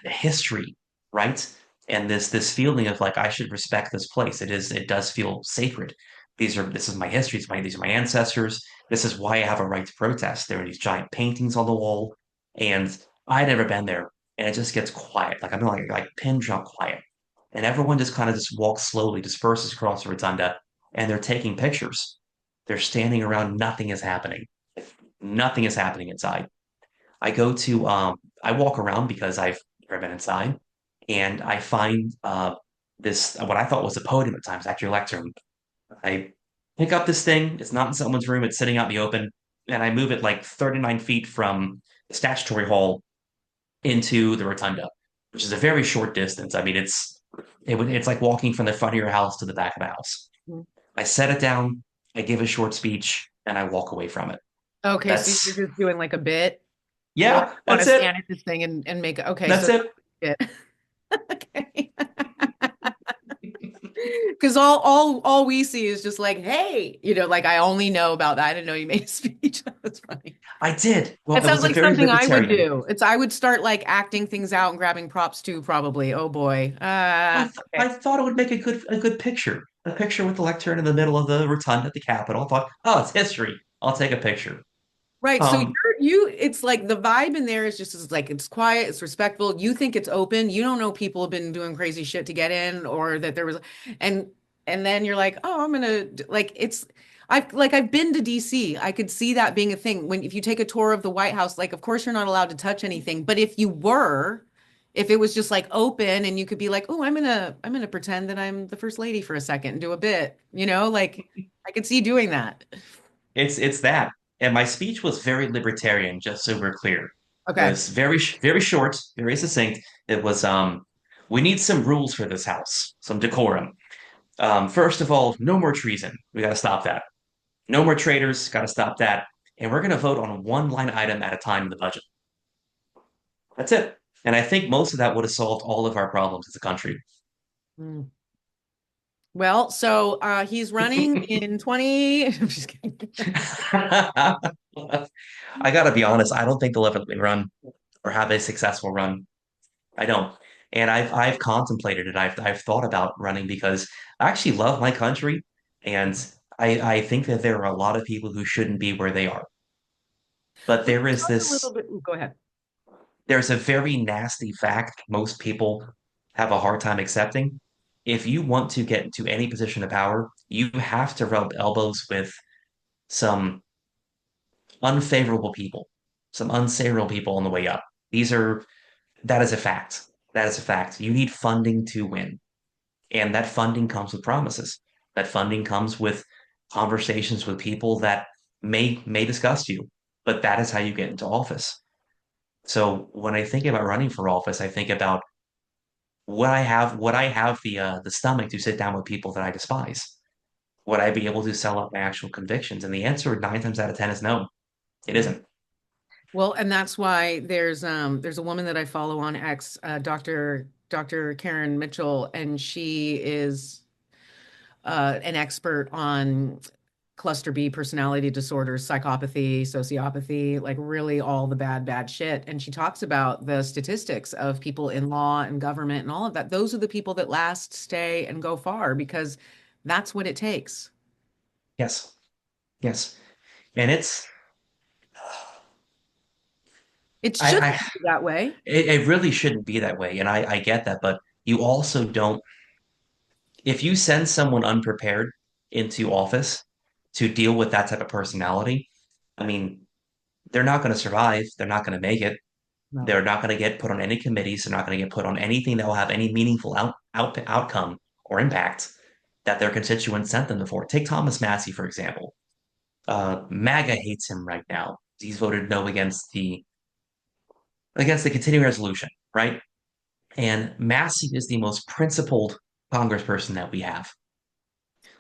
history, right? And this feeling of like I should respect this place. It does feel sacred. This is my history. These are my ancestors. This is why I have a right to protest. There are these giant paintings on the wall, and I'd never been there, and it just gets quiet. Like I'm like pin drop quiet, and everyone just kind of just walks slowly, disperses across the rotunda, and they're taking pictures. They're standing around. Nothing is happening. Nothing is happening inside. I go to I walk around because I've never been inside, and I find this what I thought was a podium at times, actually a lectern. I pick up this thing. It's not in someone's room. It's sitting out in the open, and I move it like 39 feet from the statutory hall into the rotunda, which is a very short distance. I mean, it's like walking from the front of your house to the back of the house. I set it down. I give a short speech, and I walk away from it. Okay, so you're That's just doing like a bit, or yeah, want to that's it. stand at this thing and make okay, That's so it. bit. Okay. Because all we see is just like, hey, like I only know about that. I didn't know you made a speech. That's funny. I did. Well, That it sounds was a like very something I would libertarian. do. I would start like acting things out and grabbing props too, probably. Oh boy. I Okay. thought it would make a good picture. A picture with the lectern in the middle of the rotunda at the Capitol. I thought, oh, it's history. I'll take a picture. Right. So Um, it's like the vibe in there is just is like it's quiet, it's respectful. You think it's open. You don't know people have been doing crazy shit to get in or that there was and and then you're like, "Oh, I'm gonna like it's I've been to DC. I could see that being a thing. When if you take a tour of the White House, like of course you're not allowed to touch anything, but if it was just like open and you could be like, "Oh, I'm gonna pretend that I'm the first lady for a second and do a bit." Like I could see doing that. it's that. And my speech was very libertarian, just so we're clear. It Okay. was very short, very succinct. It was we need some rules for this house, some decorum. First of all, no more treason. We got to stop that. No more traitors. Got to stop that. And we're going to vote on one line item at a time in the budget. That's it. And I think most of that would have solved all of our problems as a country. Hmm. Well, so he's running in 20. I'm just kidding. I gotta be honest, I don't think they'll ever run or have a successful run. I don't. And I've contemplated it. I've thought about running because I actually love my country, and I think that there are a lot of people who shouldn't be where they are. But Let's talk a little bit. Ooh, go ahead. there's a very nasty fact most people have a hard time accepting. If you want to get into any position of power, you have to rub elbows with some unfavorable people, some unfavorable people on the way up. These are that is a fact. That is a fact. You need funding to win. And that funding comes with promises. That funding comes with conversations with people that may disgust you, but that is how you get into office. So when I think about running for office, I think about would I have the stomach to sit down with people that I despise? Would I be able to sell up my actual convictions? And the answer 9 times out of 10 is no, it Mm. isn't. Well, and that's why there's a woman that I follow on X, Dr. Karen Mitchell, and she is an expert on cluster B personality disorders, psychopathy, sociopathy, like really all the bad shit. And she talks about the statistics of people in law and government and all of that. Those are the people that last, stay, and go far because that's what it takes. Yes, yes. And It shouldn't I be that way. it really shouldn't be that way. And I get that, but you also don't, if you send someone unprepared into office to deal with that type of personality, I mean, they're not going to survive. They're not going to make it. No. They're not going to get put on any committees. They're not going to get put on anything that will have any meaningful outcome or impact that their constituents sent them for. Take Thomas Massie, for example. MAGA hates him right now. He's voted no against the continuing resolution, right? And Massie is the most principled congressperson that we have.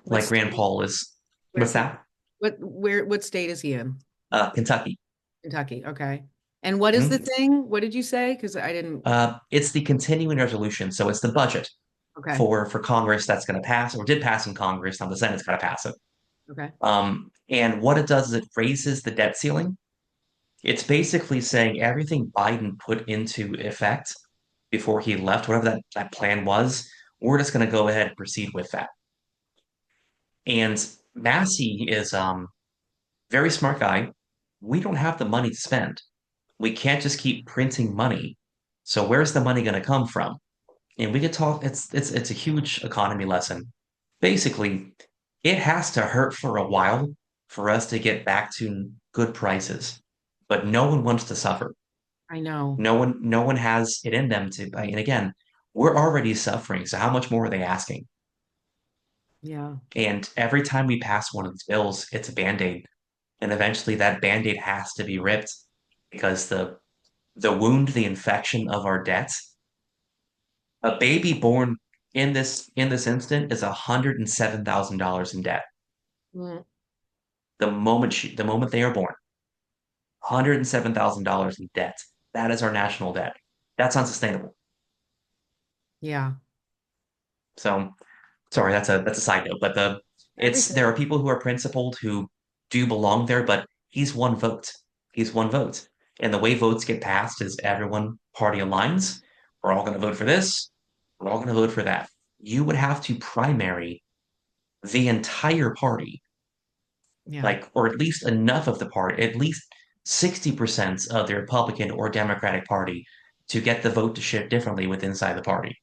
What Like Rand state? Paul is. Where's What's he? that? What state is he in? Kentucky. Kentucky. Okay. And what is the Mhm. thing? What did you say? Because I didn't. It's the continuing resolution, so it's the budget Okay. for Congress that's going to pass or did pass in Congress. Now the Senate's got to pass it. Okay. And what it does is it raises the debt ceiling. It's basically saying everything Biden put into effect before he left, whatever that plan was, we're just going to go ahead and proceed with that. And Massey is very smart guy. We don't have the money to spend. We can't just keep printing money. So where's the money going to come from? And we could talk. It's a huge economy lesson. Basically, it has to hurt for a while for us to get back to good prices, but no one wants to suffer. I know. No one has it in them to. And again, we're already suffering. So how much more are they asking? Yeah. And every time we pass one of these bills, it's a band-aid. And eventually that band-aid has to be ripped because the wound, the infection of our debts, a baby born in this instant is $107,000 in debt. Mm, The moment they are born, $107,000 in debt. That is our national debt. That's unsustainable. yeah. So sorry, that's a side note, but there Everything. are people who are principled who do belong there, but he's one vote. He's one vote. And the way votes get passed is everyone party aligns. We're all going to vote for this. We're all going to vote for that. You would have to primary the entire party, Yeah. like, or at least enough of the party, at least 60% of the Republican or Democratic Party to get the vote to shift differently within inside the party.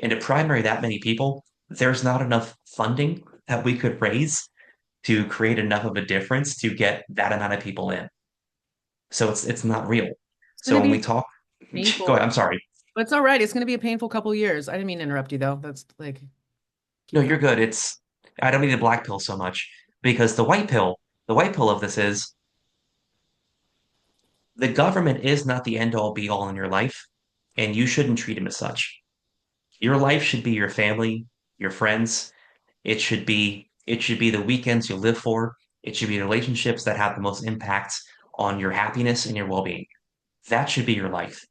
And to primary that many people, there's not enough funding that we could raise to create enough of a difference to get that amount of people in. So it's not real. It's going So to when we be talk, go ahead, painful. I'm sorry. But it's all right. It's going to be a painful couple years. I didn't mean to interrupt you though. That's like, No, keep you're going. good. I don't need a black pill so much because the white pill of this is the government is not the end all be all in your life, and you shouldn't treat them as such. Your life should be your family, your friends. It should be the weekends you live for. It should be the relationships that have the most impact on your happiness and your well-being. That should be your life.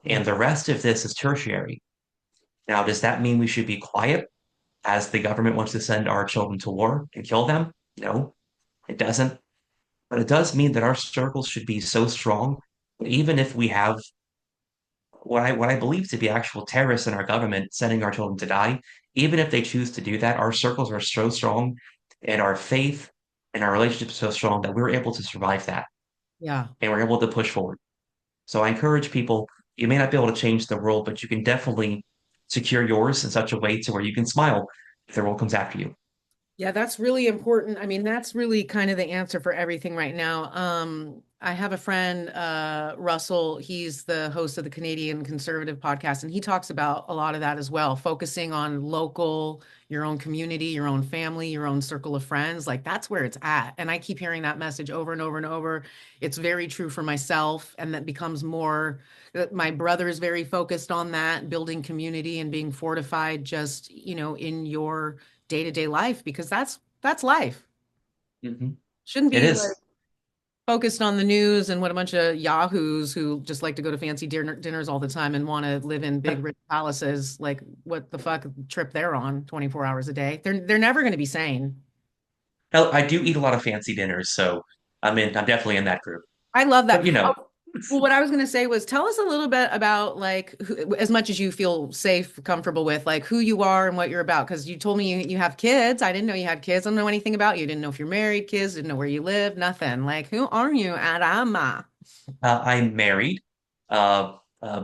Yeah. And the rest of this is tertiary. Now, does that mean we should be quiet as the government wants to send our children to war and kill them? No, it doesn't. But it does mean that our circles should be so strong that even if we have what I believe to be actual terrorists in our government sending our children to die, even if they choose to do that, our circles are so strong and our faith and our relationships so strong that we're able to survive that Yeah. and we're able to push forward. So I encourage people, you may not be able to change the world, but you can definitely secure yours in such a way to where you can smile if the world comes after you. Yeah, that's really important. I mean, that's really kind of the answer for everything right now. I have a friend, Russell, he's the host of the Canadian Conservative podcast, and he talks about a lot of that as well, focusing on local, your own community, your own family, your own circle of friends. Like that's where it's at. And I keep hearing that message over and over and over. It's very true for myself, and that becomes more, my brother is very focused on that, building community and being fortified just, in your day-to-day life because that's life. Mhm. Shouldn't It be like is. focused on the news and what a bunch of yahoos who just like to go to fancy dinners all the time and want to live in big rich palaces. Like what the fuck trip they're on 24 hours a day. They're never going to be sane. Hell, I do eat a lot of fancy dinners, so I'm definitely in that group. I love But that. Oh, well, what I was going to say was tell us a little bit about like as much as you feel safe, comfortable with, like who you are and what you're about. Because you told me you have kids. I didn't know you had kids. I don't know anything about you. Didn't know if you're married, kids, didn't know where you live, nothing. Like, who are you, Adama? I'm married. A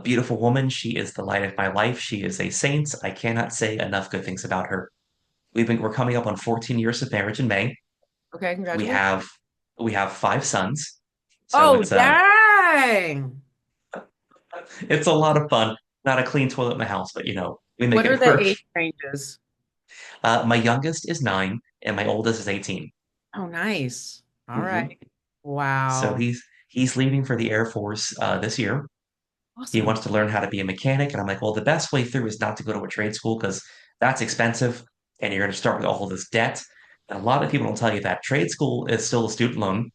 beautiful woman. She is the light of my life. She is a saint. I cannot say enough good things about her. We're coming up on 14 years of marriage in May. Okay, We congratulations. have we have five sons. So Oh, it's dang. it's a lot of fun. Not a clean toilet in the house, but we make What are it the work. age ranges? My youngest is 9 and my oldest is 18. Oh, nice. All right. Hmm. So Wow. he's leaving for the Air Force this year. He Awesome. wants to learn how to be a mechanic. And I'm like, well, the best way through is not to go to a trade school because that's expensive and you're going to start with all of this debt. And a lot of people don't tell you that trade school is still a student loan.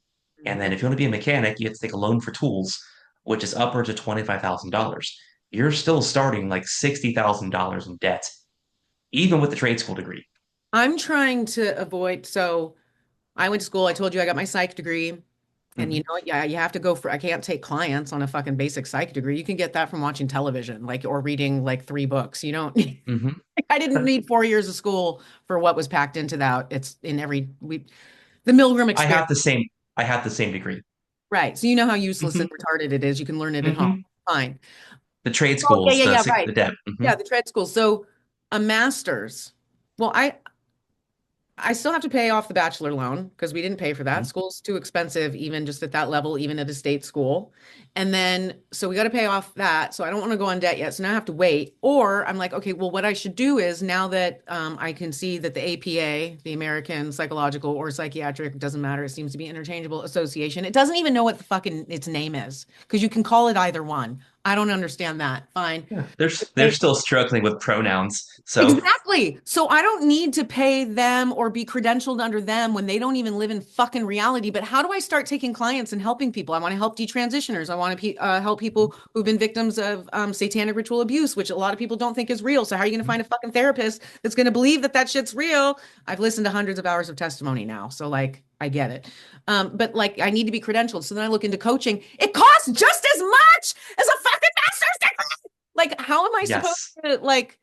And then Mhm. if you want to be a mechanic, you have to take a loan for tools, which is upwards of $25,000. You're still starting like $60,000 in debt, even with the trade school degree. I'm trying to avoid, so I went to school. I told you I got my psych degree. And Hmm. yeah, you have to go for, I can't take clients on a fucking basic psych degree. You can get that from watching television, like, or reading like three books. You don't, Hmm. I didn't need 4 years of school for what was packed into that. It's in the Milgram I experiment. have the same, I have the same degree. Right. So you know how useless Hmm. and retarded it is. You can learn it at home. Hmm. Fine. The trade Oh, yeah, schools, yeah, yeah, the right. debt. Hmm. Yeah, the trade school. So a master's. Well, I still have to pay off the bachelor loan because we didn't pay for that. School's too expensive, even just at that level, even at a state school. And then, so we got to pay off that. So I don't want to go on debt yet. So now I have to wait. Or I'm like, okay, well, what I should do is now that I can see that the APA, the American Psychological or Psychiatric, doesn't matter, it seems to be interchangeable association. It doesn't even know what the fucking its name is because you can call it either one. I don't understand that. Fine. Yeah, they're still struggling with pronouns. So Exactly. So I don't need to pay them or be credentialed under them when they don't even live in fucking reality. But how do I start taking clients and helping people? I want to help detransitioners. I want to help people who've been victims of satanic ritual abuse, which a lot of people don't think is real. So how are you going to find a fucking therapist that's going to believe that that shit's real? I've listened to hundreds of hours of testimony now. So like, I get it. But like, I need to be credentialed. So then I look into coaching. It costs just as much as a fucking master's degree. Like, how am I supposed yes, to like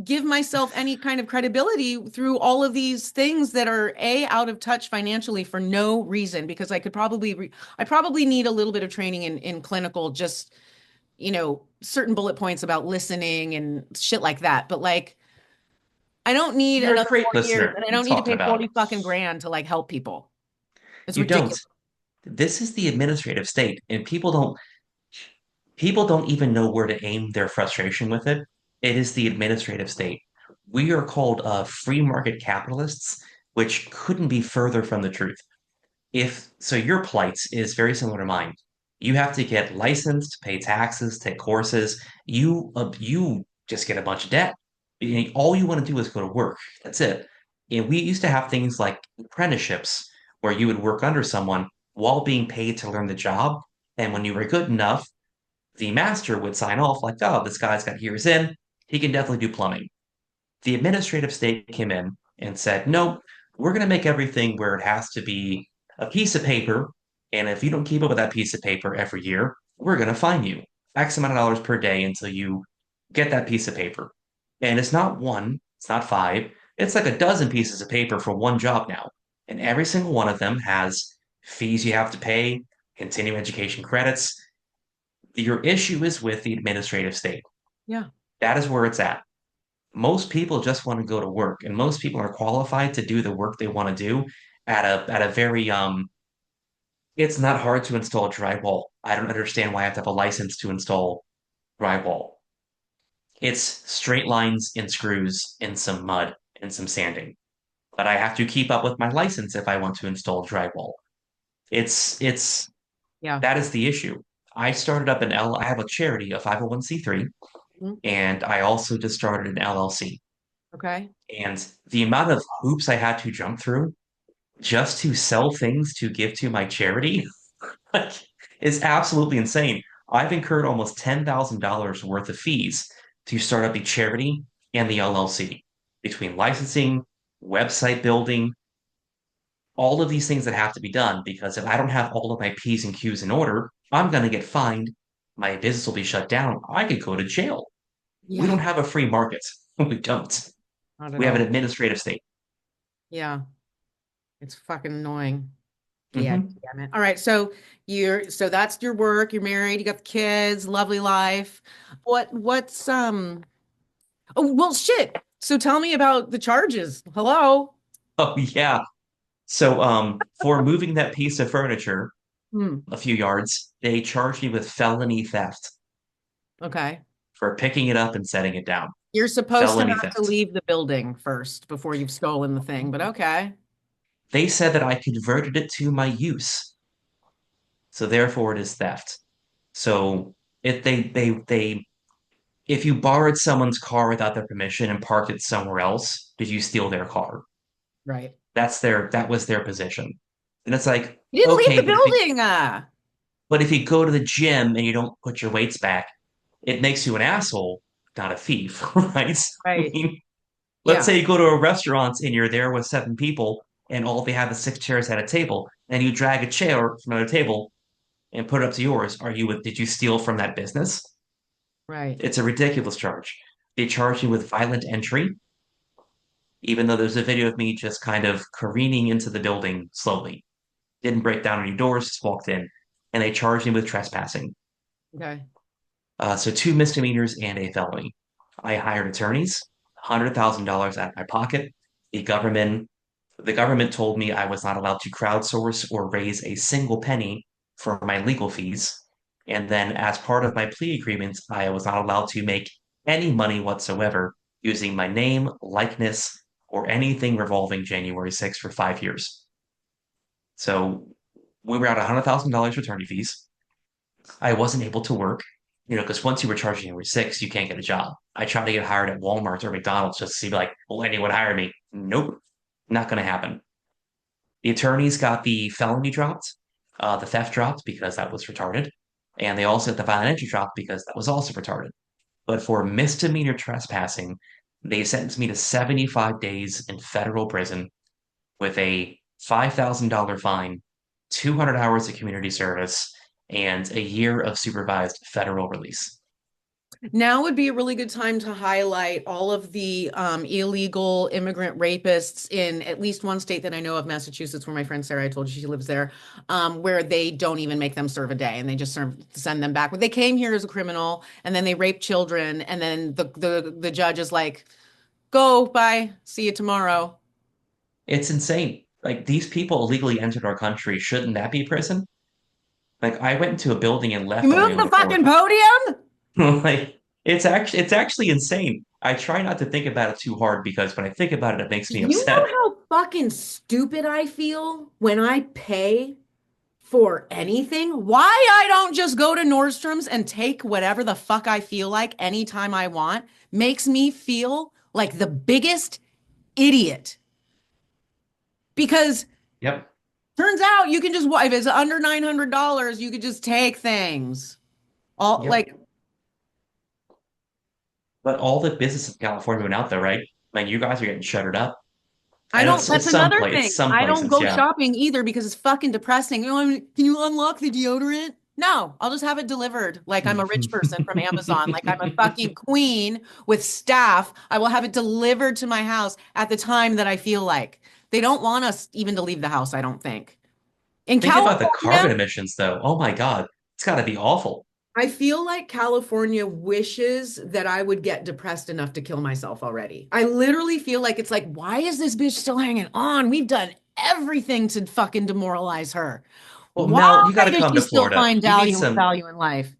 give myself any kind of credibility through all of these things that are out of touch financially for no reason? Because I probably need a little bit of training in clinical, just certain bullet points about listening and shit like that. But like, I don't need you're a another great 4 years, listener. and I I'm don't need to talking pay about 40 fucking grand to like help people. It's you don't. ridiculous. This is the administrative state, and people don't even know where to aim their frustration with it. It is the administrative state. We are called free market capitalists, which couldn't be further from the truth. If so, your plight is very similar to mine. You have to get licensed, pay taxes, take courses. You just get a bunch of debt. All you want to do is go to work. That's it. And we used to have things like apprenticeships where you would work under someone while being paid to learn the job. And when you were good enough, the master would sign off like, oh, this guy's got years in. He can definitely do plumbing. The administrative state came in and said, no, we're going to make everything where it has to be a piece of paper. And if you don't keep up with that piece of paper every year, we're going to fine you X amount of dollars per day until you get that piece of paper. And it's not one, it's not five, it's like a dozen pieces of paper for one job now. And every single one of them has fees you have to pay, continuing education credits. Your issue is with the administrative state. Yeah. That is where it's at. Most people just want to go to work, and most people are qualified to do the work they want to do at a very it's not hard to install drywall. I don't understand why I have to have a license to install drywall. It's straight lines and screws and some mud and some sanding. But I have to keep up with my license if I want to install drywall. It's Yeah. that is the issue. I have a charity, a 501(c)(3), Mhm. and I also just started an LLC. Okay. And the amount of hoops I had to jump through just to sell things to give to my charity like, is absolutely insane. I've incurred almost $10,000 worth of fees to start up the charity and the LLC between licensing, website building, all of these things that have to be done. Because if I don't have all of my P's and Q's in order, I'm going to get fined. My business will be shut down. I could go to jail. We Yeah. don't have a free market. We don't. Not at We have an all. administrative state. Yeah. It's fucking annoying. Yeah, Hmm. damn it. All right, so so that's your work, you're married, you got the kids, lovely life. What's oh well shit. So tell me about the charges. Hello? Oh, yeah. So, for moving that piece of furniture Hmm. a few yards, they charged me with felony theft Okay. for picking it up and setting it down. You're supposed to Felony have to theft. leave the building first before you've stolen the thing, but okay. They said that I converted it to my use, so therefore it is theft. So if they if you borrowed someone's car without their permission and parked it somewhere else, did you steal their car? Right. That was their position. And it's like, You didn't leave okay, the building. but if you go to the gym and you don't put your weights back, it makes you an asshole, not a thief, right? I Right. mean, let's Yeah. say you go to a restaurant and you're there with seven people and all they have is six chairs at a table, and you drag a chair from another table and put it up to yours. Did you steal from that business? Right. It's a ridiculous charge. They charge you with violent entry, even though there's a video of me just kind of careening into the building slowly. Didn't break down any doors, just walked in, and they charged me with trespassing. Okay. So two misdemeanors and a felony. I hired attorneys, $100,000 out of my pocket. The government, the government told me I was not allowed to crowdsource or raise a single penny for my legal fees. And then, as part of my plea agreement, I was not allowed to make any money whatsoever using my name, likeness, or anything revolving January 6th for 5 years. So we were at $100,000 for attorney fees. I wasn't able to work, because once you were charging January 6th, you can't get a job. I tried to get hired at Walmart or McDonald's just to see, like, will anyone hire me? Nope, not going to happen. The attorneys got the felony dropped, the theft dropped because that was retarded, and they also got the violent entry dropped because that was also retarded. But for misdemeanor trespassing, they sentenced me to 75 days in federal prison with a $5,000 fine, 200 hours of community service, and a year of supervised federal release. Now would be a really good time to highlight all of the illegal immigrant rapists in at least one state that I know of, Massachusetts, where my friend Sarah, I told you she lives there, where they don't even make them serve a day and they just send them back. But they came here as a criminal and then they rape children, and then the judge is like, go, bye, see you tomorrow. It's insane. Like, these people illegally entered our country. Shouldn't that be prison? Like, I went into a building and You left on my move own the accord. fucking podium. Like, it's actually insane. I try not to think about it too hard because when I think about it, it makes me You know upset. how fucking stupid I feel when I pay for anything? Why I don't just go to Nordstrom's and take whatever the fuck I feel like anytime I want makes me feel like the biggest idiot. Because Yep. turns out you can just, if it's under $900, you could just take things. All Yep. like, But all the businesses in California went out there, right? Like, you guys are getting shuttered up. I I know don't, that's some another place, thing. some I don't places, go yeah. shopping either because it's fucking depressing. Can you unlock the deodorant? No, I'll just have it delivered like I'm a rich person from Amazon, like I'm a fucking queen with staff. I will have it delivered to my house at the time that I feel like. They don't want us even to leave the house, I don't think. In Think about the California, carbon emissions, though. Oh my God, it's got to be awful. I feel like California wishes that I would get depressed enough to kill myself already. I literally feel like it's like, why is this bitch still hanging on? We've done everything to fucking demoralize her. Well, Why Mel, you got to does come she to still Florida. find value in life?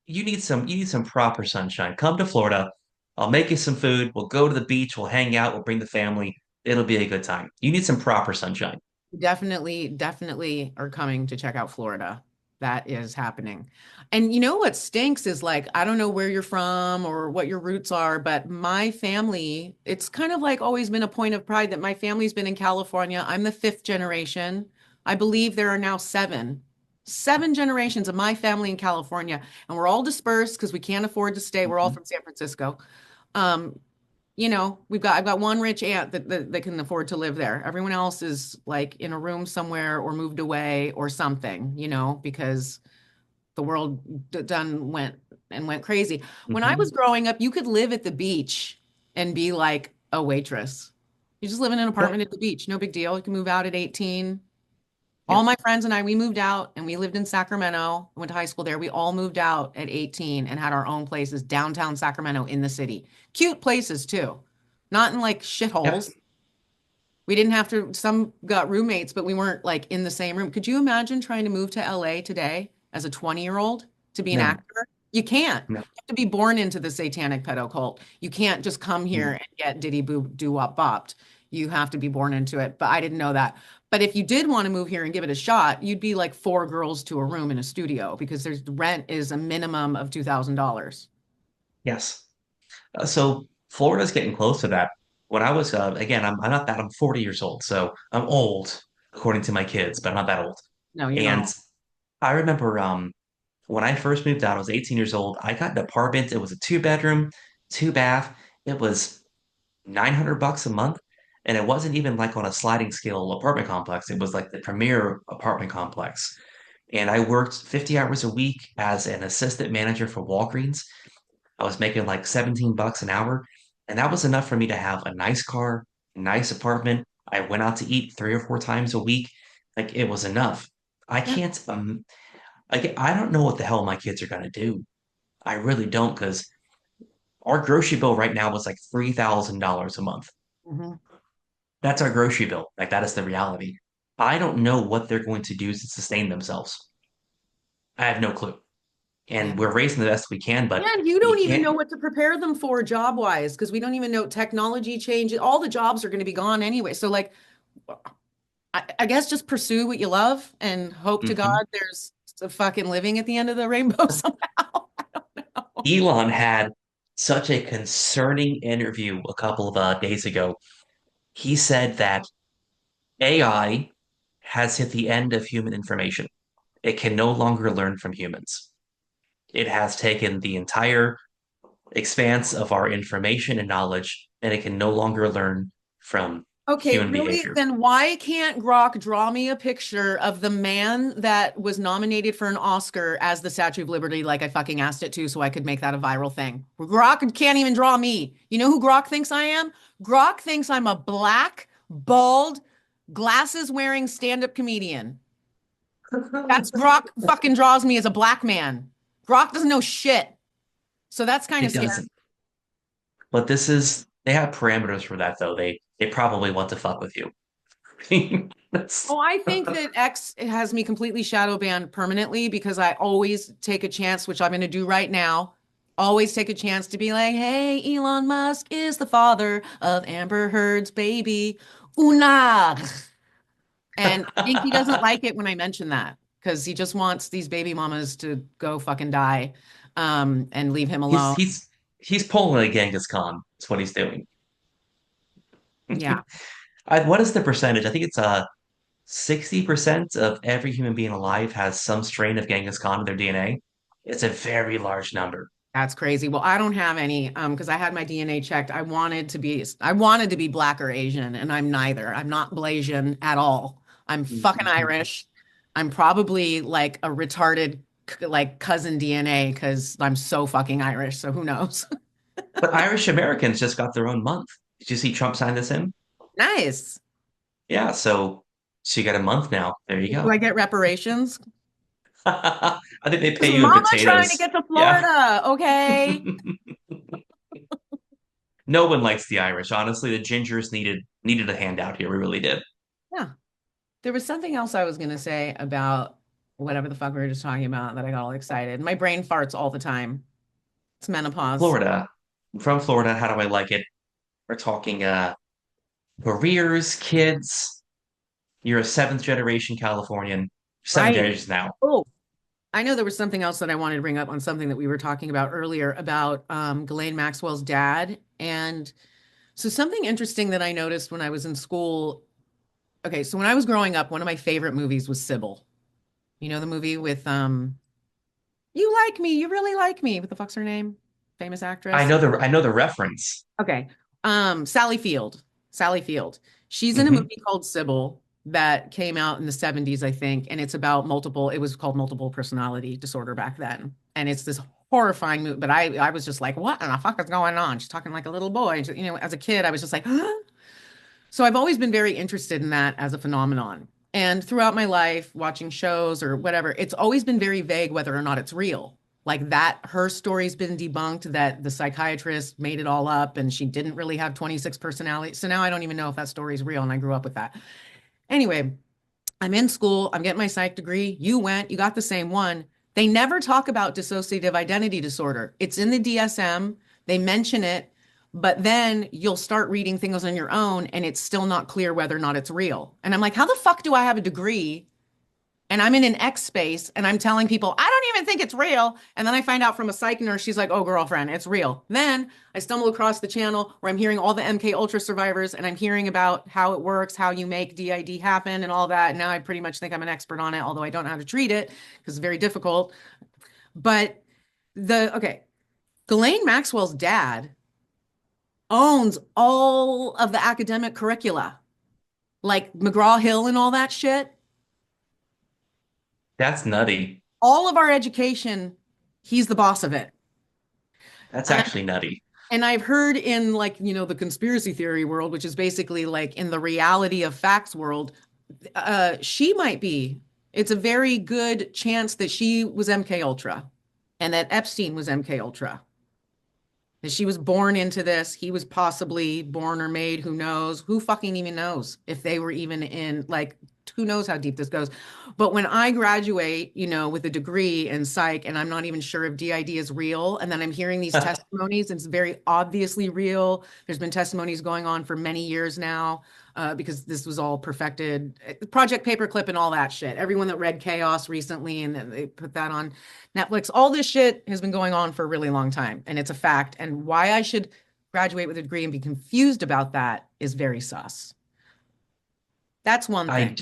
You need some proper sunshine. Come to Florida. I'll make you some food. We'll go to the beach. We'll hang out. We'll bring the family. It'll be a good time. You need some proper sunshine. Definitely, definitely are coming to check out Florida. That is happening. And you know what stinks is like, I don't know where you're from or what your roots are, but my family, it's kind of like always been a point of pride that my family's been in California. I'm the fifth generation. I believe there are now seven generations of my family in California, and we're all dispersed because we can't afford to stay. We're all Mhm. from San Francisco. Um, I've got one rich aunt that can afford to live there. Everyone else is like in a room somewhere or moved away or something, because the world done went crazy. When I was Mhm. growing up, you could live at the beach and be like a waitress. You just live in an apartment Yep. at the beach, no big deal. You can move out at 18. All Yep. my friends and I, we moved out and we lived in Sacramento, went to high school there. We all moved out at 18 and had our own places downtown Sacramento in the city. Cute places too, not in like Yep. shitholes. We didn't have to, some got roommates, but we weren't like in the same room. Could you imagine trying to move to LA today as a 20-year-old to be an No. actor? You can't. You No. have to be born into the satanic pedo cult. You can't just come here Mm. and get diddy boo doo wop bopped. You have to be born into it. But I didn't know that. But if you did want to move here and give it a shot, you'd be like four girls to a room in a studio because there's rent is a minimum of $2,000. Yes. So Florida's getting close to that. When I was, again, I'm not that, I'm 40 years old, so I'm old according to my kids, but I'm not that old. No, you're And not. I remember when I first moved out, I was 18 years old. I got an apartment. It was a two bedroom, two bath. It was $900 a month. And it wasn't even like on a sliding scale apartment complex. It was like the premier apartment complex. And I worked 50 hours a week as an assistant manager for Walgreens. I was making like 17 bucks an hour. And that was enough for me to have a nice car, a nice apartment. I went out to eat 3 or 4 times a week. Like it was enough. I Yeah. can't, I don't know what the hell my kids are going to do. I really don't because our grocery bill right now was like $3,000 a month. Mhm. That's our grocery bill. Like that is the reality. I don't know what they're going to do to sustain themselves. I have no clue. Yeah. And we're raising the best we can, but And you you don't even know can't. what to prepare them for job wise because we don't even know technology change. All the jobs are going to be gone anyway. So, like, I guess just pursue what you love and hope to Mhm. God there's a fucking living at the end of the rainbow somehow. I don't know. Elon had such a concerning interview a couple of days ago. He said that AI has hit the end of human information. It can no longer learn from humans. It has taken the entire expanse of our information and knowledge, and it can no longer learn from Okay, human really? behavior. Then why can't Grok draw me a picture of the man that was nominated for an Oscar as the Statue of Liberty, like I fucking asked it to, so I could make that a viral thing? Grok can't even draw me. You know who Grok thinks I am? Grok thinks I'm a black, bald, glasses wearing stand-up comedian. That's Grok fucking draws me as a black man. Grok doesn't know shit. So that's kind of It scary. doesn't. But they have parameters for that though. They probably want to fuck with you. That's Oh, I think that X has me completely shadow banned permanently because I always take a chance, which I'm going to do right now. Always take a chance to be like, hey, Elon Musk is the father of Amber Heard's baby, Una. And I think he doesn't like it when I mention that because he just wants these baby mamas to go fucking die, and leave him he's alone. he's he's pulling a Genghis Khan. That's what he's doing. Yeah. What is the percentage? I think it's 60% of every human being alive has some strain of Genghis Khan in their DNA. It's a very large number. That's crazy. Well, I don't have any because I had my DNA checked. I wanted to be black or Asian, and I'm neither. I'm not Blasian at all. I'm fucking Irish. I'm probably like a retarded like cousin DNA because I'm so fucking Irish. So who knows? But Irish Americans just got their own month. Did you see Trump sign this in? Nice. Yeah, so she got a month now. There you Do go. I get reparations? I think they Is pay you in Mama trying to potatoes. get to Yeah. Florida? Okay. No one likes the Irish. Honestly, the Gingers needed a handout here. We really did. Yeah. There was something else I was gonna say about whatever the fuck we were just talking about that I got all excited. My brain farts all the time. It's menopause. Florida. I'm from Florida. How do I like it? We're talking careers, kids. You're a seventh generation Californian. Seven Right. generations now. Oh, I know there was something else that I wanted to bring up on something that we were talking about earlier about Ghislaine Maxwell's dad. And so something interesting that I noticed when I was in school. Okay, so when I was growing up, one of my favorite movies was Sybil. You know the movie with You Like Me, You Really Like Me. What the fuck's her name? Famous actress. I know the reference. Okay. Sally Field. Sally Field. She's in a Hmm. movie called Sybil that came out in the 70s, I think, and it's about it was called multiple personality disorder back then. And it's this horrifying movie, but I was just like, what in the fuck is going on? She's talking like a little boy. You know, as a kid, I was just like, huh? So I've always been very interested in that as a phenomenon. And throughout my life, watching shows or whatever, it's always been very vague whether or not it's real. Like that, her story's been debunked that the psychiatrist made it all up and she didn't really have 26 personalities. So now I don't even know if that story is real. And I grew up with that. Anyway, I'm in school. I'm getting my psych degree. You went, you got the same one. They never talk about dissociative identity disorder. It's in the DSM. They mention it, But then you'll start reading things on your own and it's still not clear whether or not it's real. And I'm like, how the fuck do I have a degree and I'm in an X space and I'm telling people, I don't even think it's real. And then I find out from a psych nurse, she's like, oh, girlfriend, it's real. Then I stumble across the channel where I'm hearing all the MK Ultra survivors and I'm hearing about how it works, how you make DID happen and all that. And now I pretty much think I'm an expert on it, although I don't know how to treat it because it's very difficult. But okay, Ghislaine Maxwell's dad owns all of the academic curricula, like McGraw-Hill and all that shit. That's nutty. All of our education, he's the boss of it. That's actually nutty. And I've heard in like, the conspiracy theory world, which is basically like in the reality of facts world, she might be. It's a very good chance that she was MK Ultra and that Epstein was MK Ultra. That she was born into this. He was possibly born or made. Who knows? Who fucking even knows if they were even in, like, who knows how deep this goes. But when I graduate, with a degree in psych, and I'm not even sure if DID is real, and then I'm hearing these testimonies, and it's very obviously real. There's been testimonies going on for many years now, because this was all perfected. Project Paperclip and all that shit. Everyone that read Chaos recently, and then they put that on Netflix, all this shit has been going on for a really long time, and it's a fact. And why I should graduate with a degree and be confused about that is very sus. That's one thing.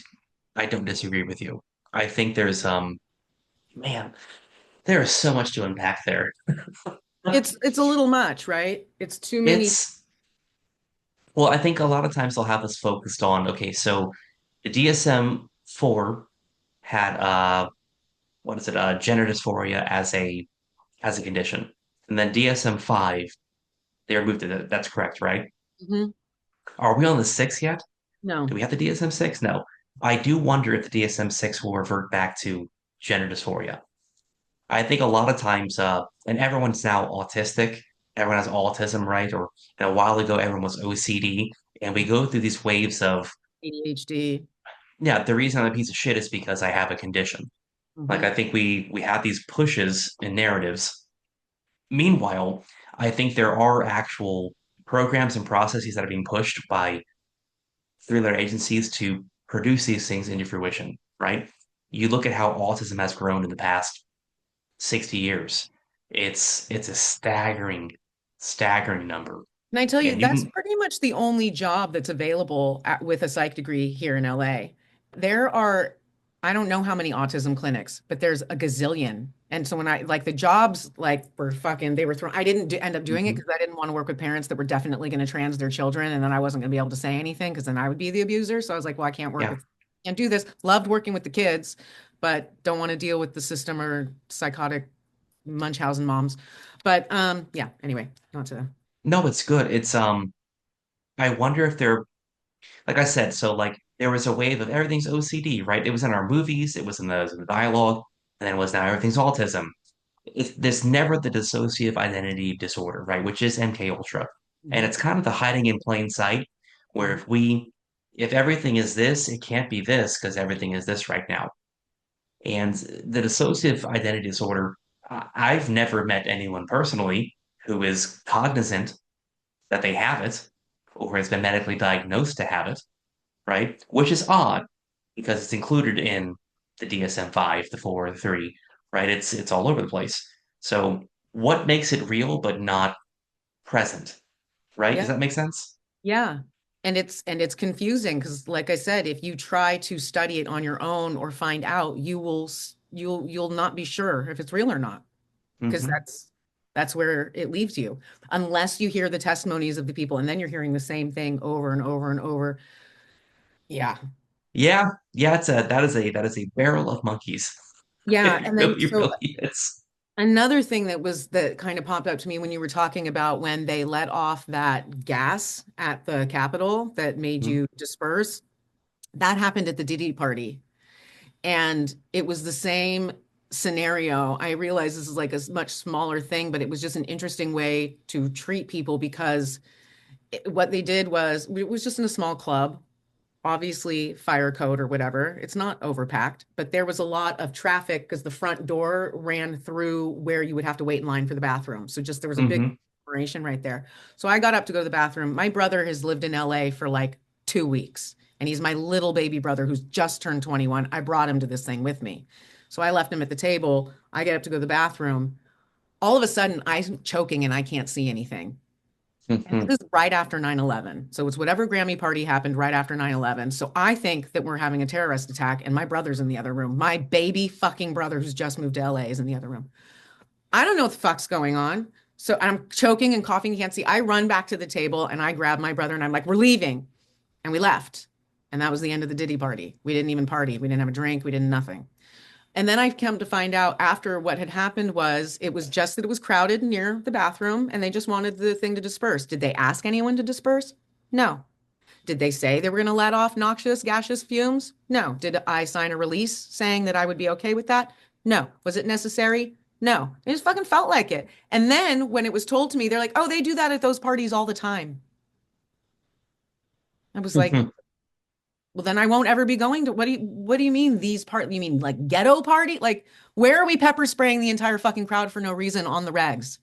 I don't disagree with you. I think there's man, there is so much to unpack there. It's a little much, right? It's too many. Well, I think a lot of times they'll have us focused on, okay, so the DSM-4 had what is it, gender dysphoria as a condition. And then DSM-5, they removed it. That's correct, right? Mhm. Are we on the six yet? No. Do we have the DSM-6? No. I do wonder if the DSM-6 will revert back to gender dysphoria. I think a lot of times, and everyone's now autistic. Everyone has autism, right? Or a while ago, everyone was OCD, and we go through these waves of, ADHD. yeah, the reason I'm a piece of shit is because I have a condition. Like Mhm. I think we have these pushes in narratives. Meanwhile, I think there are actual programs and processes that are being pushed by three-letter agencies to produce these things into fruition, right? You look at how autism has grown in the past 60 years. It's a staggering number. And I tell you, And you that's can, pretty much the only job that's available with a psych degree here in LA. There are, I don't know how many autism clinics, but there's a gazillion. And so when I like the jobs, like were fucking, they were thrown. I didn't end up doing it Mhm. because I didn't want to work with parents that were definitely going to trans their children, and then I wasn't going to be able to say anything because then I would be the abuser. So I was like, well, I can't work Yeah. with, can't do this. Loved working with the kids, but don't want to deal with the system or psychotic Munchausen moms. But yeah. Anyway, not to. No, it's good. I wonder if they're like I said, so like there was a wave of everything's OCD, right? It was in our movies, it was in the dialogue, and then it was now everything's autism. There's never the dissociative identity disorder, right? Which is MK Ultra. And Mhm. it's kind of the hiding in plain sight, where Mhm. if everything is this, it can't be this because everything is this right now. And the dissociative identity disorder, I've never met anyone personally who is cognizant that they have it or has been medically diagnosed to have it, right? Which is odd because it's included in the DSM-5, the 4, the 3, right? It's all over the place. So what makes it real but not present, right? Yeah. Does that make sense? Yeah. And it's confusing because like I said, if you try to study it on your own or find out, you'll not be sure if it's real or not because Hmm. that's where it leaves you unless you hear the testimonies of the people and then you're hearing the same thing over and over and over. Yeah. Yeah, yeah, that is a barrel of monkeys. Yeah, It and then really, so really is. another thing that kind of popped up to me when you were talking about when they let off that gas at the Capitol that made Mhm. you disperse, that happened at the Diddy party. And it was the same scenario. I realize this is like a much smaller thing, but it was just an interesting way to treat people because what they did was it was just in a small club, obviously fire code or whatever. It's not overpacked, but there was a lot of traffic because the front door ran through where you would have to wait in line for the bathroom. So just there was a big Mhm. inspiration right there. So I got up to go to the bathroom. My brother has lived in LA for like 2 weeks, and he's my little baby brother who's just turned 21. I brought him to this thing with me. So I left him at the table. I get up to go to the bathroom. All of a sudden, I'm choking and I can't see anything. And this is right after 9/11. So it's whatever Grammy party happened right after 9/11. So I think that we're having a terrorist attack, and my brother's in the other room. My baby fucking brother who's just moved to LA is in the other room. I don't know what the fuck's going on. So I'm choking and coughing, can't see. I run back to the table and I grab my brother and I'm like, we're leaving. And we left. And that was the end of the Diddy party. We didn't even party. We didn't have a drink. We didn't nothing. And then I've come to find out after what had happened was it was just that it was crowded near the bathroom and they just wanted the thing to disperse. Did they ask anyone to disperse? No. Did they say they were going to let off noxious gaseous fumes? No. Did I sign a release saying that I would be okay with that? No. Was it necessary? No. It just fucking felt like it. And then when it was told to me, they're like, oh, they do that at those parties all the time. I was like, well, then I won't ever be going to, what do you mean these parties? You mean like ghetto party? Like, where are we pepper spraying the entire fucking crowd for no reason on the regs?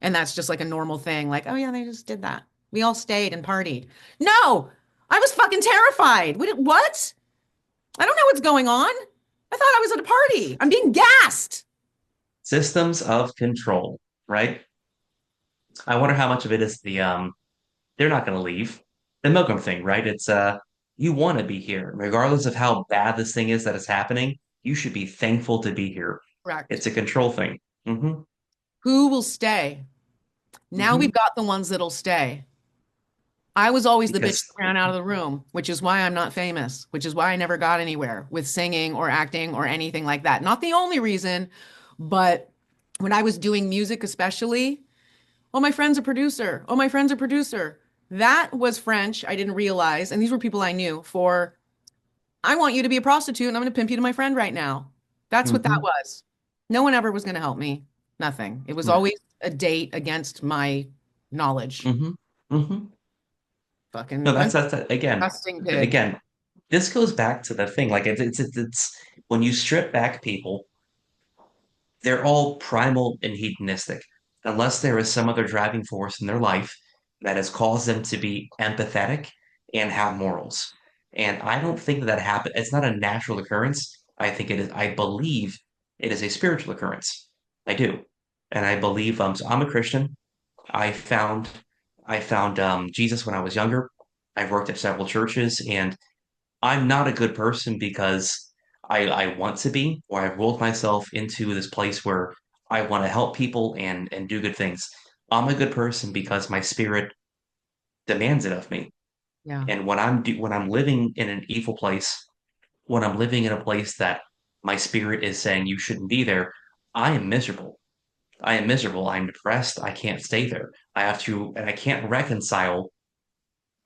And that's just like a normal thing. Like, oh yeah, they just did that. We all stayed and partied. No, I was fucking terrified. What? I don't know what's going on. I thought I was at a party. I'm being gassed. Systems of control, right? I wonder how much of it is they're not going to leave. The Milgram thing, right? It's you want to be here, regardless of how bad this thing is that is happening. You should be thankful to be here. Correct. It's a control thing. Mm-hmm. Who will stay? Now we've got the ones that'll stay. I was always the bitch that ran out of the room, which is why I'm not famous, which is why I never got anywhere with singing or acting or anything like that. Not the only reason, but when I was doing music, especially, oh, my friend's a producer. Oh, my friend's a producer. That was French. I didn't realize. And these were people I knew for, I want you to be a prostitute and I'm going to pimp you to my friend right now. That's what that was. No one ever was going to help me. Nothing. It was always a date against my knowledge. Fucking No, that's again. disgusting pig. Again, this goes back to the thing. Like it's when you strip back people, they're all primal and hedonistic, unless there is some other driving force in their life that has caused them to be empathetic and have morals. And I don't think that happens. It's not a natural occurrence. I think it is. I believe it is a spiritual occurrence. I do, and I believe. So I'm a Christian. I found Jesus when I was younger. I've worked at several churches, and I'm not a good person because I want to be, or I've rolled myself into this place where I want to help people and do good things. I'm a good person because my spirit demands it of me. Yeah. And when I'm living in an evil place, when I'm living in a place that my spirit is saying you shouldn't be there, I am miserable. I am miserable. I'm depressed. I can't stay there. I have to, and I can't reconcile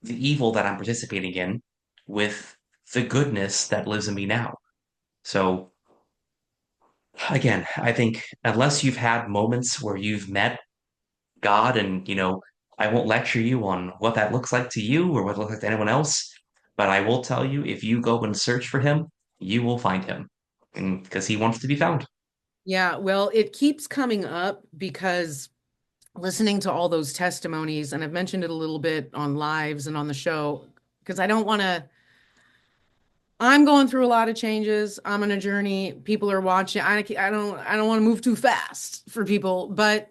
the evil that I'm participating in with the goodness that lives in me now. So again, I think unless you've had moments where you've met God and, I won't lecture you on what that looks like to you or what it looks like to anyone else, but I will tell you if you go and search for him, you will find him and because he wants to be found. Yeah, well, it keeps coming up because listening to all those testimonies, and I've mentioned it a little bit on lives and on the show, because I don't want to, I'm going through a lot of changes. I'm on a journey. People are watching. I don't want to move too fast for people, but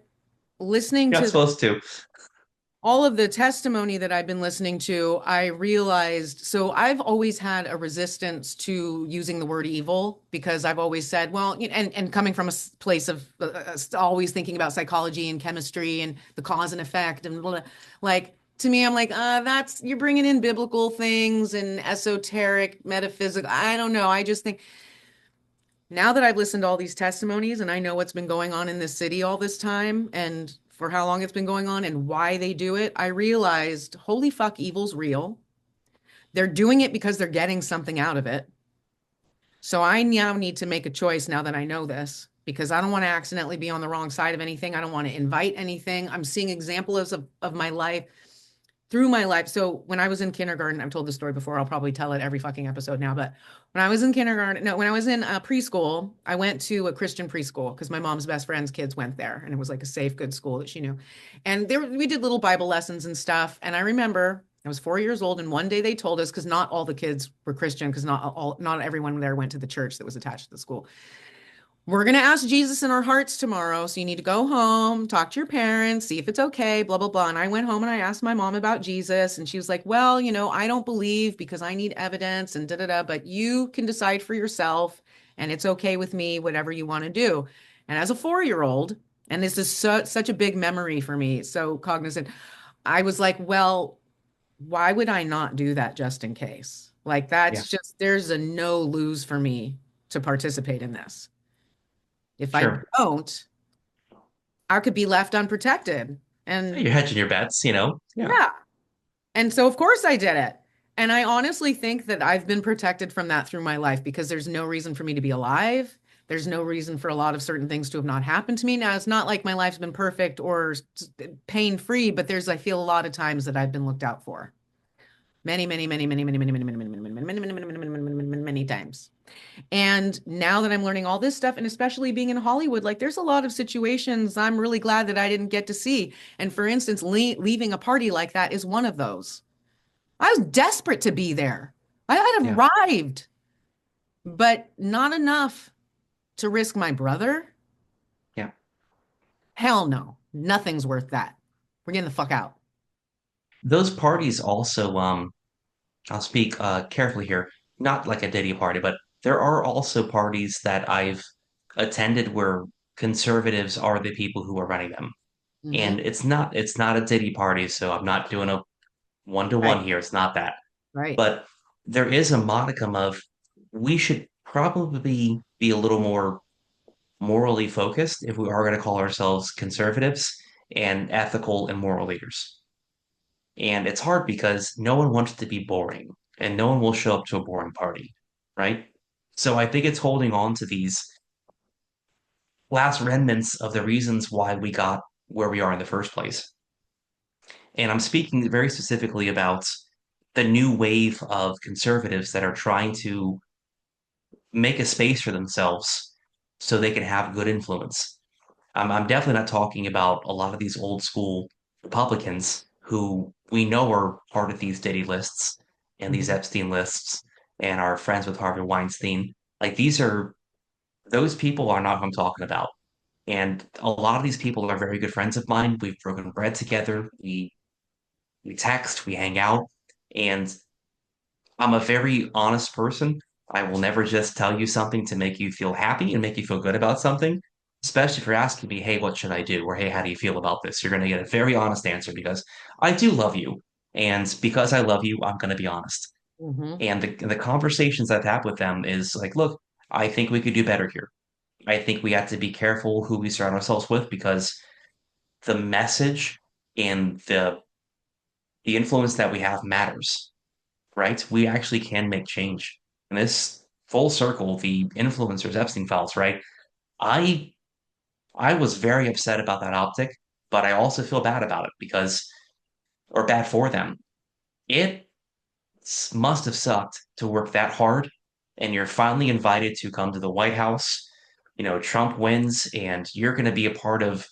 listening You're not to supposed to. all of the testimony that I've been listening to, I realized, so I've always had a resistance to using the word evil because I've always said, well, and coming from a place of always thinking about psychology and chemistry and the cause and effect and blah, blah, like, to me, I'm like, you're bringing in biblical things and esoteric, metaphysical. I don't know. I just think now that I've listened to all these testimonies and I know what's been going on in this city all this time and for how long it's been going on and why they do it, I realized, holy fuck, evil's real. They're doing it because they're getting something out of it. So I now need to make a choice now that I know this, because I don't want to accidentally be on the wrong side of anything. I don't want to invite anything. I'm seeing examples of my life. through my life. So when I was in kindergarten, I've told this story before. I'll probably tell it every fucking episode now. But when I was in kindergarten, no, when I was in preschool, I went to a Christian preschool because my mom's best friend's kids went there, and it was like a safe, good school that she knew. And there we did little Bible lessons and stuff. And I remember I was 4 years old, and one day they told us, because not all the kids were Christian, because not everyone there went to the church that was attached to the school. We're going to ask Jesus in our hearts tomorrow. So you need to go home, talk to your parents, see if it's okay, blah, blah, blah. And I went home and I asked my mom about Jesus. And she was like, well, I don't believe because I need evidence and da da da, but you can decide for yourself. And it's okay with me, whatever you want to do. And as a 4-year-old, and this is such a big memory for me, so cognizant, I was like, well, why would I not do that just in case? Like, Yeah, there's a no lose for me to participate in this. If I sure. don't, I could be left unprotected. And You're hedging your bets, you know? Yeah. yeah. And so, of course, I did it. And I honestly think that I've been protected from that through my life because there's no reason for me to be alive. There's no reason for a lot of certain things to have not happened to me. Now, it's not like my life's been perfect or pain free, but I feel a lot of times that I've been looked out for. Many, many, many, many, many, many, many, many, many, many, many, many, many, many, many, many, many times. And now that I'm learning all this stuff, and especially being in Hollywood, like there's a lot of situations I'm really glad that I didn't get to see. And for instance, leaving a party like that is one of those. I was desperate to be there. I had Yeah. arrived, but not enough to risk my brother. Yeah. Hell no. Nothing's worth that. We're getting the fuck out. Those parties also, I'll speak carefully here, not like a Diddy party, but there are also parties that I've attended where conservatives are the people who are running them. Hmm. And it's not a Diddy party, so I'm not doing a Right. one-to-one here. It's not that. Right. But there is a modicum of we should probably be a little more morally focused if we are going to call ourselves conservatives and ethical and moral leaders. And it's hard because no one wants to be boring and no one will show up to a boring party, right? So I think it's holding on to these last remnants of the reasons why we got where we are in the first place. And I'm speaking very specifically about the new wave of conservatives that are trying to make a space for themselves so they can have good influence. I'm definitely not talking about a lot of these old school Republicans who we know are part of these Diddy lists and these Mhm. Epstein lists and are friends with Harvey Weinstein. Like those people are not who I'm talking about. And a lot of these people are very good friends of mine. We've broken bread together. We text, we hang out, and I'm a very honest person. I will never just tell you something to make you feel happy and make you feel good about something, especially if you're asking me, hey, what should I do? Or hey, how do you feel about this? You're going to get a very honest answer because I do love you. And because I love you, I'm going to be honest. Mhm. And the conversations I've had with them is like, look, I think we could do better here. I think we have to be careful who we surround ourselves with because the message and the influence that we have matters, right? We actually can make change. And this full circle, the influencers Epstein files, right? I I was very upset about that optic, but I also feel bad about it because, or bad for them. It must have sucked to work that hard, and you're finally invited to come to the White House. You know, Trump wins, and you're going to be a part of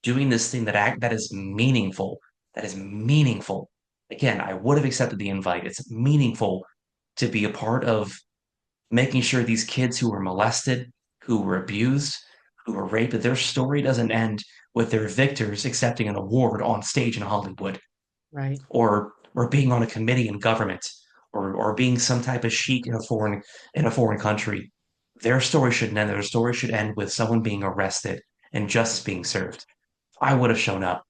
doing this thing that is meaningful. That is meaningful. Again, I would have accepted the invite. It's meaningful to be a part of making sure these kids who were molested, who were abused, who were raped, that their story doesn't end with their victors accepting an award on stage in Hollywood Right. or being on a committee in government or being some type of sheik in a foreign country. Their story shouldn't end. Their story should end with someone being arrested and justice being served. I would have shown up.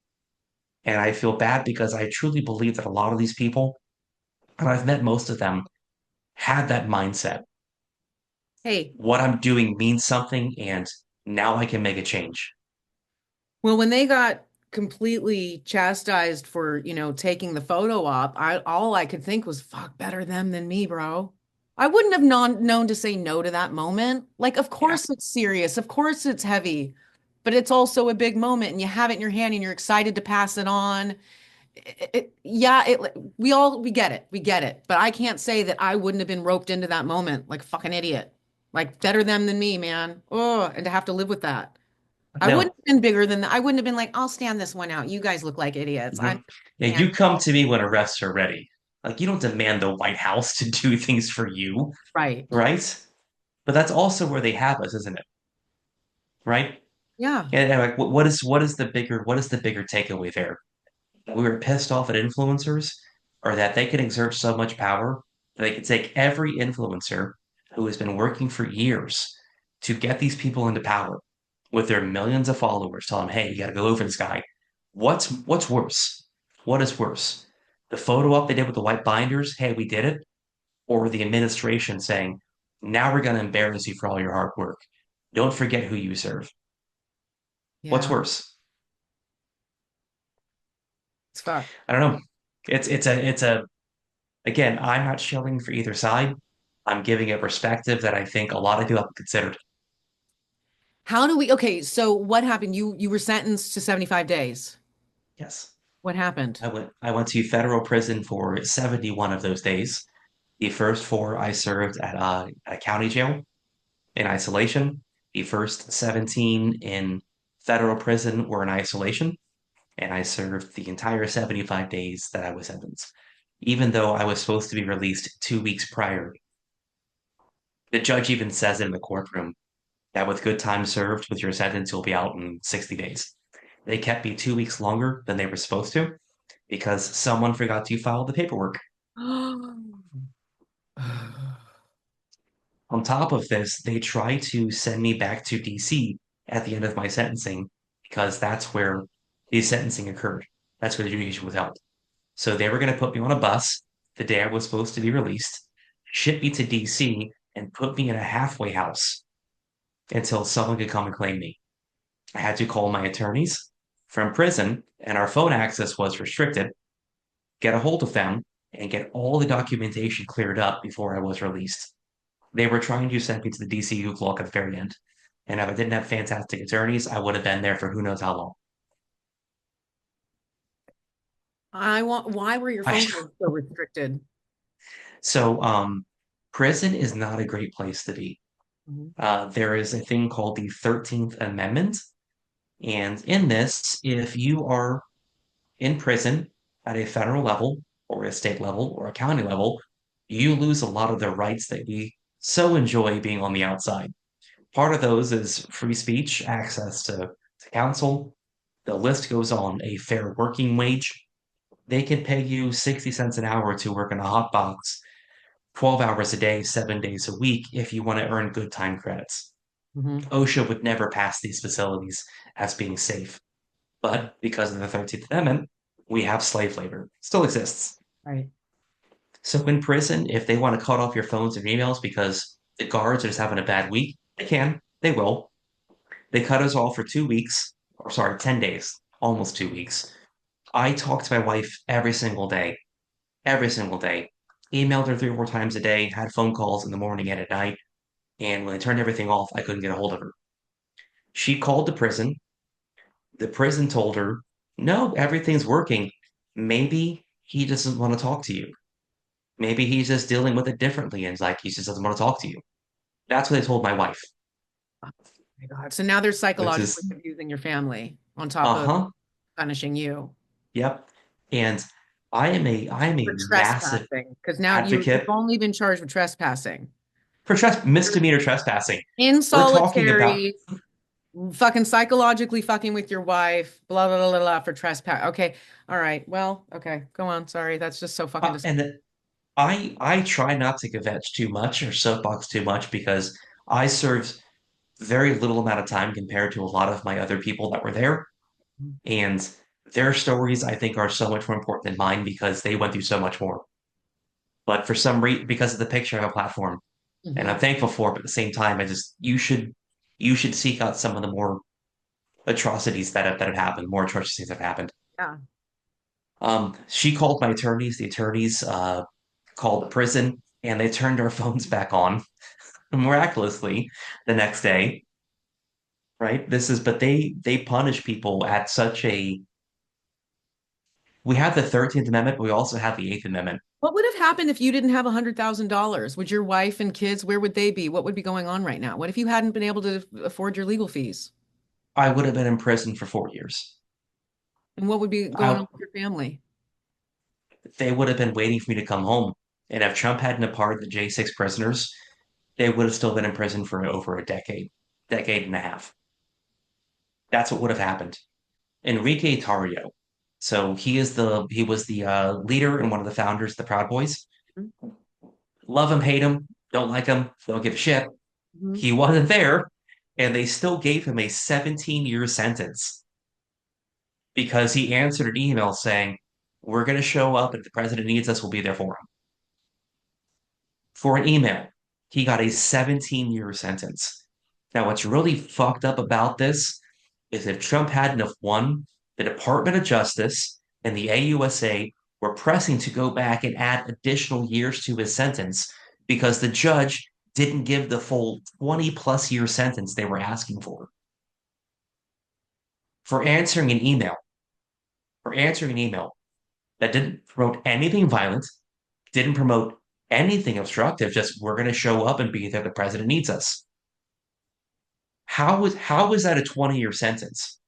And I feel bad because I truly believe that a lot of these people, and I've met most of them, had that mindset. Hey, What I'm doing means something, and now I can make a change. well, when they got completely chastised for, taking the photo op, all I could think was, fuck, better them than me, bro. I wouldn't have known to say no to that moment. Like, of Yeah, course it's serious. Of course it's heavy, but it's also a big moment and you have it in your hand and you're excited to pass it on. yeah, we get it. We get it. But I can't say that I wouldn't have been roped into that moment like a fucking idiot. Like better them than me, man. Oh, and to have to live with that. I wouldn't No. have been bigger than that. I wouldn't have been like, I'll stand this one out. You guys look like idiots. Mhm. I'm Yeah, stand. you come to me when arrests are ready. Like you don't demand the White House to do things for you, Right. right? But that's also where they have us, isn't it? Right? Yeah. And like, what is the bigger takeaway there? That we were pissed off at influencers, or that they can exert so much power that they can take every influencer who has been working for years to get these people into power with their millions of followers, tell them, "Hey, you got to go over this guy." What's worse? What is worse? The photo op they did with the white binders, "Hey, we did it," or the administration saying, "Now we're going to embarrass you for all your hard work. Don't forget who you serve." What's Yeah. worse? It's fucked. I don't know. It's a again, I'm not shilling for either side. I'm giving a perspective that I think a lot of people haven't considered. How do we, okay, so what happened? You were sentenced to 75 days. Yes. What happened? I went to federal prison for 71 of those days. The first four I served at a county jail in isolation. The first 17 in federal prison were in isolation, and I served the entire 75 days that I was sentenced. Even though I was supposed to be released 2 weeks prior, the judge even says it in the courtroom that with good time served with your sentence, you'll be out in 60 days. They kept me 2 weeks longer than they were supposed to because someone forgot to file the paperwork. On top of this, they tried to send me back to DC at the end of my sentencing because that's where the sentencing occurred. That's where the adjudication was held. So they were going to put me on a bus the day I was supposed to be released, ship me to DC, and put me in a halfway house until someone could come and claim me. I had to call my attorneys from prison, and our phone access was restricted, get a hold of them, and get all the documentation cleared up before I was released. They were trying to send me to the DC hoop lock at the very end. And if I didn't have fantastic attorneys, I would have been there for who knows how long. Why were your I, phone calls so restricted? so, prison is not a great place to be. Mhm. There is a thing called the 13th Amendment. And in this, if you are in prison at a federal level or a state level or a county level, you lose a lot of the rights that we so enjoy being on the outside. Part of those is free speech, access to counsel. The list goes on. A fair working wage. They can pay you 60 cents an hour to work in a hot box 12 hours a day, 7 days a week if you want to earn good time credits. Mhm. OSHA would never pass these facilities as being safe. But because of the 13th Amendment, we have slave labor. Still exists. Right. So in prison, if they want to cut off your phones and emails because the guards are just having a bad week, they can. They will. They cut us off for 2 weeks, or sorry, 10 days, almost 2 weeks. I talked to my wife every single day. Emailed her 3 or 4 times a day, had phone calls in the morning and at night. And when they turned everything off, I couldn't get a hold of her. She called the prison. The prison told her, no, everything's working. Maybe he doesn't want to talk to you. Maybe he's just dealing with it differently and like he just doesn't want to talk to you. That's what they told my wife, Oh my God. So now they're which psychologically is, abusing your family on top of uh-huh, punishing you yep. And I am a for massive trespassing because now you've advocate only been charged with trespassing for misdemeanor trespassing. in We're talking about solitary, fucking psychologically fucking with your wife, blah blah blah blah, blah for trespass. Okay, all right. Well, okay, go on. Sorry, that's just so fucking disgusting. and I try not to kvetch too much or soapbox too much because I served very little amount of time compared to a lot of my other people that were there. And their stories, I think, are so much more important than mine because they went through so much more. But for some reason, because of the picture of a platform, and I'm Mhm. thankful for it, but at the same time, you should seek out some of the more atrocities that have happened, more atrocities that have happened. Yeah. She called my attorneys. The attorneys called the prison, and they turned our phones back on miraculously the next day. Right? But they punish people at such a We have the 13th Amendment, but we also have the 8th Amendment. What would have happened if you didn't have $100,000? Would your wife and kids, where would they be? What would be going on right now? What if you hadn't been able to afford your legal fees? I would have been in prison for 4 years. And what would be going I, on with your family? they would have been waiting for me to come home. And if Trump hadn't pardoned the J6 prisoners, they would have still been in prison for over a decade, decade and a half. That's what would have happened. Enrique Tarrio. So he was the leader and one of the founders of the Proud Boys. Love him, hate him, don't like him, don't give a shit. Mhm. He wasn't there, and they still gave him a 17-year sentence because he answered an email saying, "We're going to show up. If the president needs us, we'll be there for him." For an email, he got a 17-year sentence. Now, what's really fucked up about this is if Trump hadn't have won, the Department of Justice and the AUSA were pressing to go back and add additional years to his sentence because the judge didn't give the full 20 plus year sentence they were asking for answering an email, for answering an email that didn't promote anything violent, didn't promote anything obstructive, just we're going to show up and be there. The president needs us. How is that a 20-year sentence?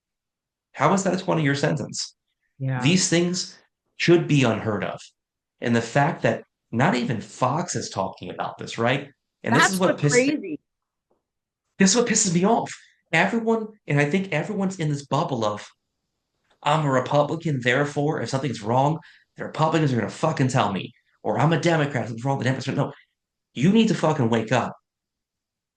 How is that a 20-year sentence? Yeah. These things should be unheard of. And the fact that not even Fox is talking about this, right? And That's what's crazy. this is what pisses me off. Everyone, and I think everyone's in this bubble of I'm a Republican, therefore if something's wrong, the Republicans are gonna fucking tell me. Or I'm a Democrat, something's wrong, the Democrats. No, you need to fucking wake up.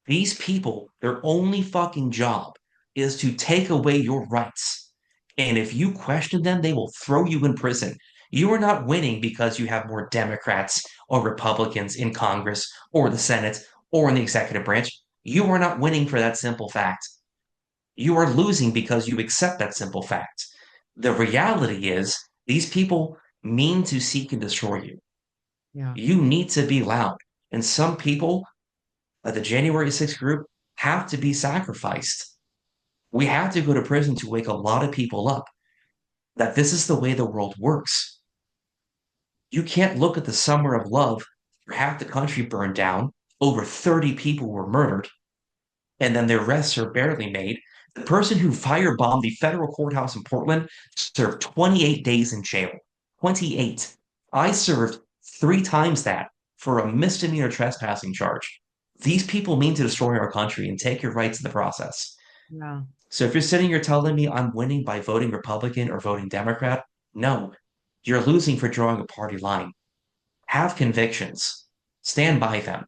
These people, their only fucking job is to take away your rights. And if you question them, they will throw you in prison. You are not winning because you have more Democrats or Republicans in Congress or the Senate or in the executive branch. You are not winning for that simple fact. You are losing because you accept that simple fact. The reality is, these people mean to seek and destroy you. Yeah. You need to be loud. And some people the January 6th group have to be sacrificed. We have to go to prison to wake a lot of people up that this is the way the world works. You can't look at the summer of love where half the country burned down, over 30 people were murdered, and then their arrests are barely made. The person who firebombed the federal courthouse in Portland served 28 days in jail. 28. I served 3 times that for a misdemeanor trespassing charge. These people mean to destroy our country and take your rights in the process. Yeah. So if you're sitting here telling me I'm winning by voting Republican or voting Democrat, no, you're losing for drawing a party line. Have convictions, stand by them,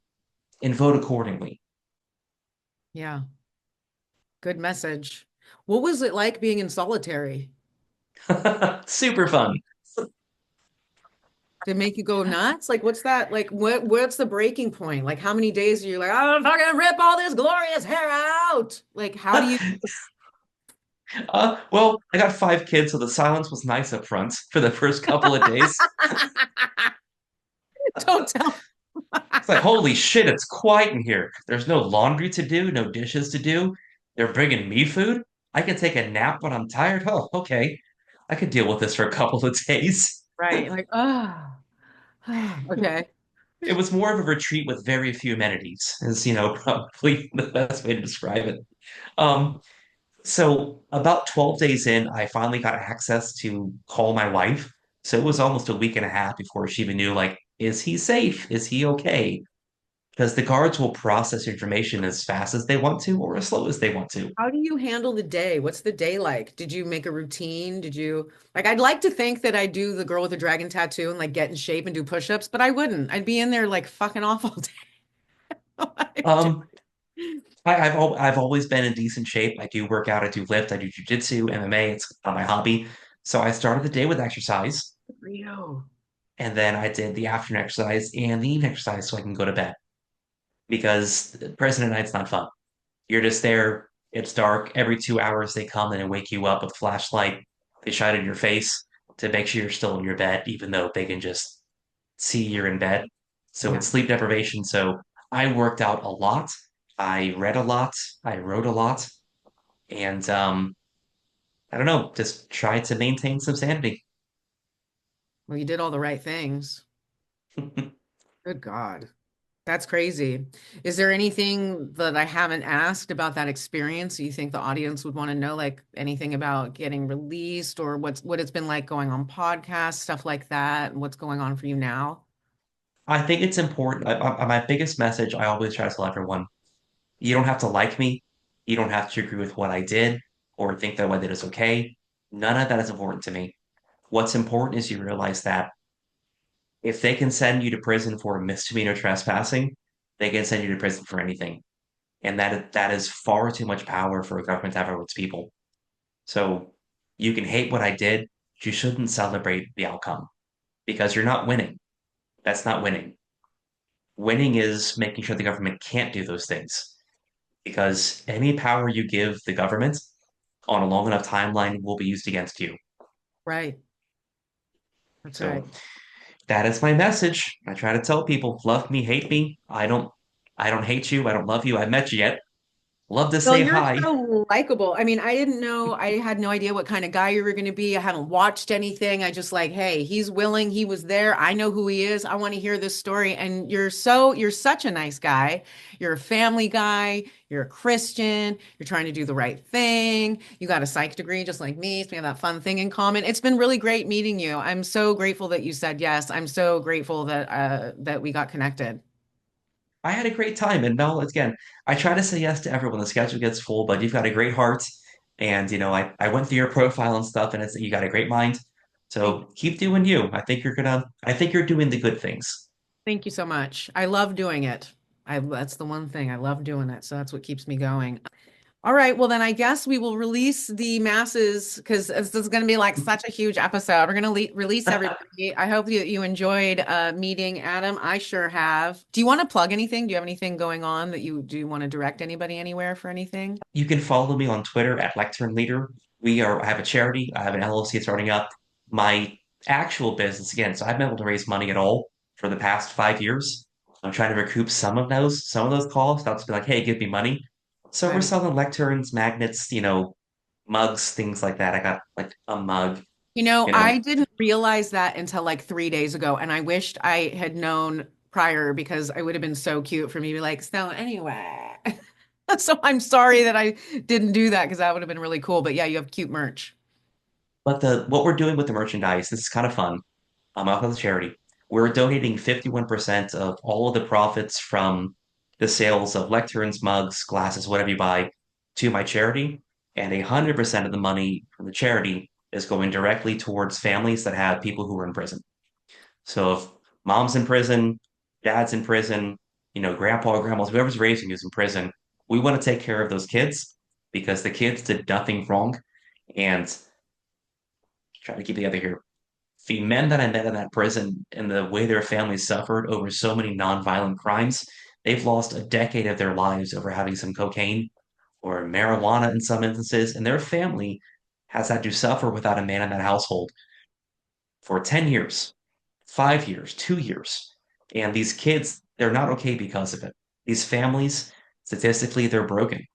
and vote accordingly. Yeah. Good message. What was it like being in solitary? Super fun. Did it make you go nuts? Like, what's that? Like, what's the breaking point? Like, how many days are you like, I'm fucking rip all this glorious hair out? Like, how do you Well, I got 5 kids, so the silence was nice up front for the first couple of days. don't tell? It's like, holy shit, it's quiet in here. There's no laundry to do, no dishes to do. They're bringing me food. I can take a nap when I'm tired. Oh, okay. I could deal with this for a couple of days. Right. Like, oh, okay. It was more of a retreat with very few amenities, is, probably the best way to describe it. Um, so about 12 days in, I finally got access to call my wife. So it was almost a week and a half before she even knew, like, is he safe? Is he okay? Because the guards will process information as fast as they want to or as slow as they want to. How do you handle the day? What's the day like? Did you make a routine? Did you like, I'd like to think that I do the girl with the dragon tattoo and like get in shape and do push-ups, but I wouldn't. I'd be in there like fucking off all day. Um, I've always been in decent shape. I do work out, I do lift, I do jujitsu, MMA. It's my hobby. So I started the day with exercise, For you. and then I did the afternoon exercise and the evening exercise so I can go to bed. Because President Night's not fun. You're just there. It's dark. Every 2 hours they come in and wake you up with a flashlight. They shine in your face to make sure you're still in your bed, even though they can just see you're in bed. So Yeah. it's sleep deprivation. So I worked out a lot. I read a lot. I wrote a lot. And I don't know, just try to maintain some sanity. Well, you did all the right things. Good God. That's crazy. Is there anything that I haven't asked about that experience you think the audience would want to know, like anything about getting released or what it's been like going on podcasts, stuff like that, and what's going on for you now? I think it's important. My biggest message I always try to tell everyone: you don't have to like me, you don't have to agree with what I did or think that what I did is okay. None of that is important to me. What's important is you realize that if they can send you to prison for misdemeanor trespassing, they can send you to prison for anything. And that is far too much power for a government to have over its people. So you can hate what I did, but you shouldn't celebrate the outcome because you're not winning. That's not winning. Winning is making sure the government can't do those things because any power you give the government on a long enough timeline will be used against you. Right. That's right. So that is my message. I try to tell people, love me, hate me. I don't hate you. I don't love you. I haven't met you yet. Love to Well, say you're hi. so likable. I mean, I didn't know, I had no idea what kind of guy you were going to be. I haven't watched anything. I just like, hey, he's willing, he was there. I know who he is. I want to hear this story. And you're such a nice guy. You're a family guy. You're a Christian. You're trying to do the right thing. You got a psych degree just like me. So we have that fun thing in common. It's been really great meeting you. I'm so grateful that you said yes. I'm so grateful that we got connected. I had a great time. And Mel, again, I try to say yes to everyone. The schedule gets full, but you've got a great heart. And, I went through your profile and stuff, and you got a great mind. Thank So keep doing you. I think you're doing the good things. Thank you so much. I love doing it. That's the one thing. I love doing it. So that's what keeps me going. All right. Well, then I guess we will release the masses because this is going to be like such a huge episode. We're going to release everybody. I hope you enjoyed meeting Adam. I sure have. Do you want to plug anything? Do you have anything going on that you do you want to direct anybody anywhere for anything? You can follow me on Twitter at Lectern Leader. I have a charity. I have an LLC starting up. My actual business, again, so I've been able to raise money at all for the past 5 years. I'm trying to recoup some of those calls. Not to be like, hey, give me money. So we're Right. selling lecterns, magnets, mugs, things like that. I got like a mug, You know, you I know, didn't realize that until like 3 days ago, and I wished I had known prior because I would have been so cute for me to be like, so anyway. So I'm sorry that I didn't do that because that would have been really cool. But yeah, you have cute merch. But the what we're doing with the merchandise, this is kind of fun. Off of the charity. We're donating 51% of all of the profits from the sales of lecterns, mugs, glasses, whatever you buy, to my charity. And 100% of the money from the charity is going directly towards families that have people who are in prison. So if mom's in prison, dad's in prison, grandpa or grandma's, whoever's raising you is in prison, we want to take care of those kids because the kids did nothing wrong. And try to keep together here. The men that I met in that prison and the way their families suffered over so many nonviolent crimes, they've lost a decade of their lives over having some cocaine or marijuana in some instances, and their family has had to suffer without a man in that household for 10 years, 5 years, 2 years. And these kids, they're not okay because of it. These families, statistically, they're broken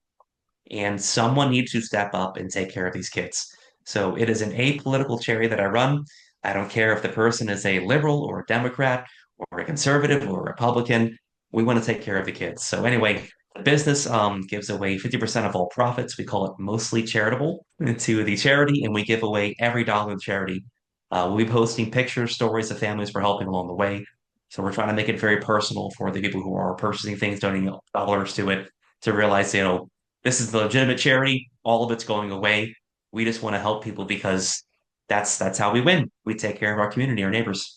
and someone needs to step up and take care of these kids. So it is an apolitical charity that I run. I don't care if the person is a liberal or a Democrat or a conservative or a Republican. We want to take care of the kids. So anyway, the business gives away 50% of all profits. We call it mostly charitable to the charity, and we give away every dollar to charity. We'll be posting pictures, stories of families we're helping along the way. So we're trying to make it very personal for the people who are purchasing things, donating dollars to it, to realize, this is the legitimate charity. All of it's going away. We just want to help people because that's how we win. We take care of our community, our neighbors.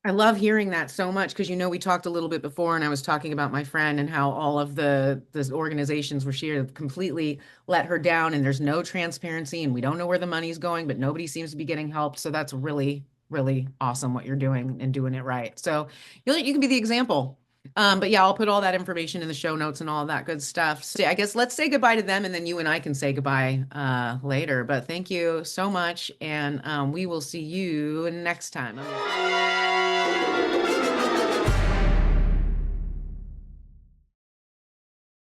I love hearing that so much because we talked a little bit before, and I was talking about my friend and how all of the organizations where she had completely let her down, and there's no transparency, and we don't know where the money's going, but nobody seems to be getting help. So that's really, really awesome what you're doing and doing it right. So you can be the example. But yeah, I'll put all that information in the show notes and all of that good stuff. So I guess let's say goodbye to them, and then you and I can say goodbye later. But thank you so much, and we will see you next time.